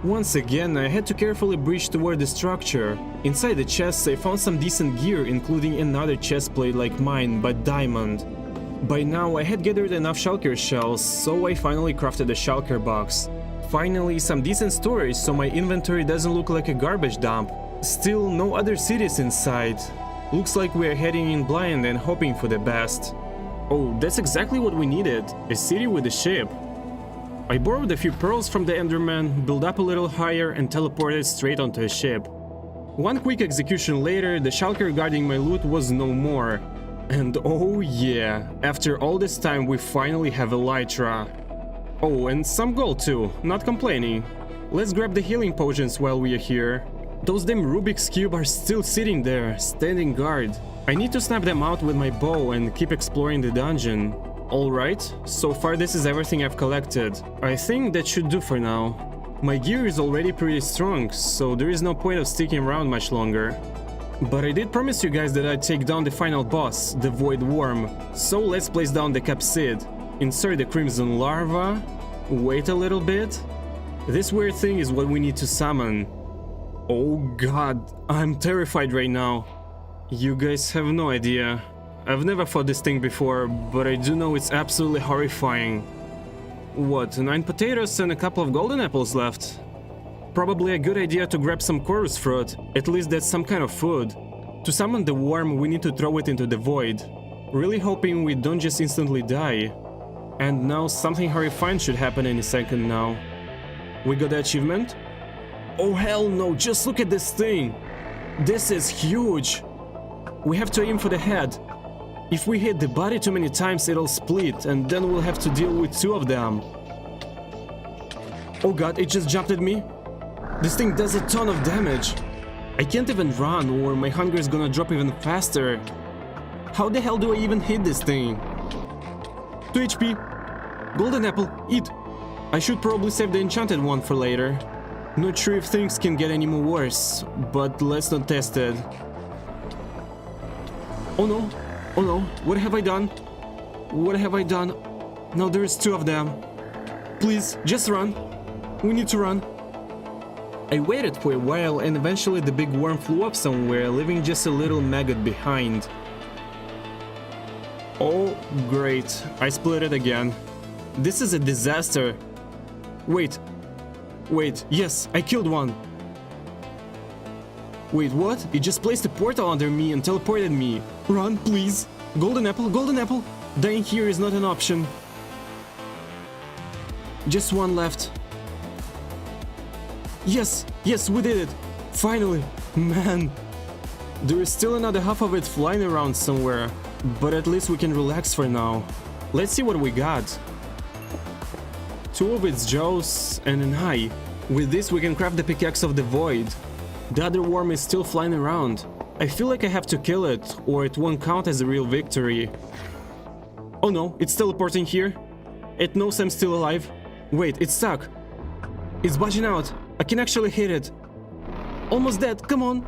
Once again, I had to carefully breach toward the structure. Inside the chests, I found some decent gear, including another chestplate like mine, but diamond. By now, I had gathered enough Shulker shells, so I finally crafted a Shulker box. Finally, some decent storage, so my inventory doesn't look like a garbage dump. Still, no other cities inside. Looks like we're heading in blind and hoping for the best. Oh, that's exactly what we needed, a city with a ship. I borrowed a few pearls from the Enderman, built up a little higher and teleported straight onto a ship. One quick execution later, the Shulker guarding my loot was no more. And oh yeah, after all this time we finally have Elytra. Oh, and some gold too, not complaining. Let's grab the healing potions while we are here. Those damn Rubik's Cube are still sitting there, standing guard. I need to snap them out with my bow and keep exploring the dungeon. Alright, so far this is everything I've collected. I think that should do for now. My gear is already pretty strong, so there is no point of sticking around much longer. But I did promise you guys that I'd take down the final boss, the Void Worm. So let's place down the Capsid. Insert the Crimson Larva. Wait a little bit. This weird thing is what we need to summon. Oh god, I'm terrified right now. You guys have no idea. I've never fought this thing before, but I do know it's absolutely horrifying. What, 9 potatoes and a couple of golden apples left? Probably a good idea to grab some chorus fruit, at least that's some kind of food. To summon the worm, we need to throw it into the void. Really hoping we don't just instantly die. And now something horrifying should happen any second now. We got the achievement? Oh hell no, just look at this thing! This is huge! We have to aim for the head. If we hit the body too many times, it'll split, and then we'll have to deal with 2 of them. Oh god, it just jumped at me. This thing does a ton of damage. I can't even run, or my hunger is gonna drop even faster. How the hell do I even hit this thing? 2 HP. Golden apple, eat. I should probably save the enchanted one for later. Not sure if things can get any more worse, but let's not test it. Oh no, oh no, what have I done? What have I done? Now there's 2 of them. Please, just run. We need to run. I waited for a while and eventually the big worm flew up somewhere, leaving just a little maggot behind. Oh, great. I split it again. This is a disaster. Wait. Wait, yes, I killed one. Wait, what? It just placed a portal under me and teleported me. Run, please. Golden apple, golden apple. Dying here is not an option. Just one left. Yes, yes, we did it. Finally. Man. There is still another half of it flying around somewhere. But at least we can relax for now. Let's see what we got. 2 of its jaws and an eye. With this we can craft the pickaxe of the void. The other worm is still flying around. I feel like I have to kill it, or it won't count as a real victory. Oh no, it's teleporting here. It knows I'm still alive. Wait, it's stuck. It's budging out. I can actually hit it. Almost dead, come on.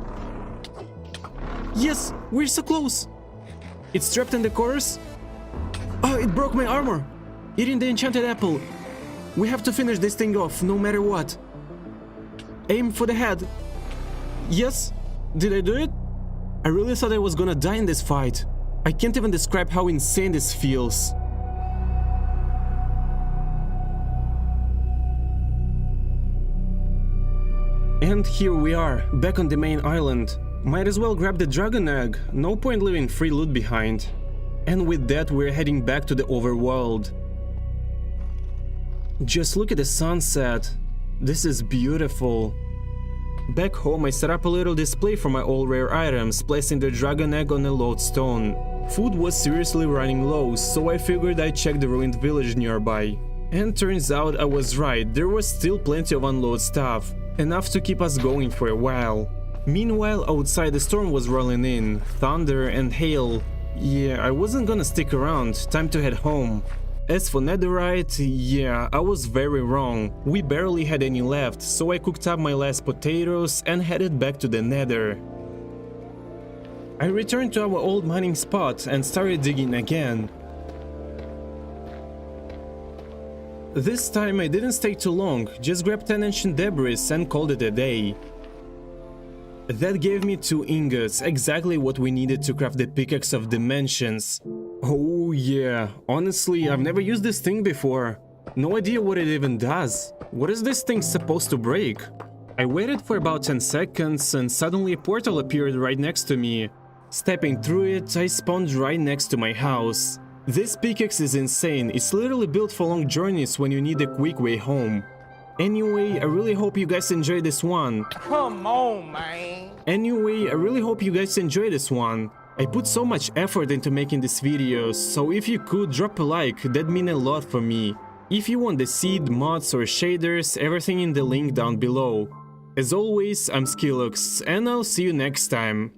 Yes, we're so close. It's trapped in the chorus. Oh, it broke my armor. Eating the enchanted apple. We have to finish this thing off, no matter what. Aim for the head. Yes? Did I do it? I really thought I was gonna die in this fight. I can't even describe how insane this feels. And here we are, back on the main island. Might as well grab the dragon egg, no point leaving free loot behind. And with that we're heading back to the overworld. Just look at the sunset. This is beautiful. Back home I set up a little display for my all rare items, placing the dragon egg on a lodestone. Food was seriously running low, so I figured I'd check the ruined village nearby. And turns out I was right, there was still plenty of unload stuff. Enough to keep us going for a while. Meanwhile, outside the storm was rolling in, thunder and hail. Yeah, I wasn't gonna stick around, time to head home. As for netherite, yeah, I was very wrong. We barely had any left, so I cooked up my last potatoes and headed back to the nether. I returned to our old mining spot and started digging again. This time I didn't stay too long, just grabbed 10 ancient debris and called it a day. That gave me 2 ingots, exactly what we needed to craft the Pickaxe of Dimensions. Oh yeah, honestly, I've never used this thing before. No idea what it even does. What is this thing supposed to break? I waited for about 10 seconds and suddenly a portal appeared right next to me. Stepping through it, I spawned right next to my house. This pickaxe is insane, it's literally built for long journeys when you need a quick way home. Anyway, I really hope you guys enjoyed this one. Come on, man. Anyway, I really hope you guys enjoyed this one. I put so much effort into making this video, so if you could drop a like, that'd mean a lot for me. If you want the seed, mods or shaders, everything in the link down below. As always, I'm Skillux, and I'll see you next time.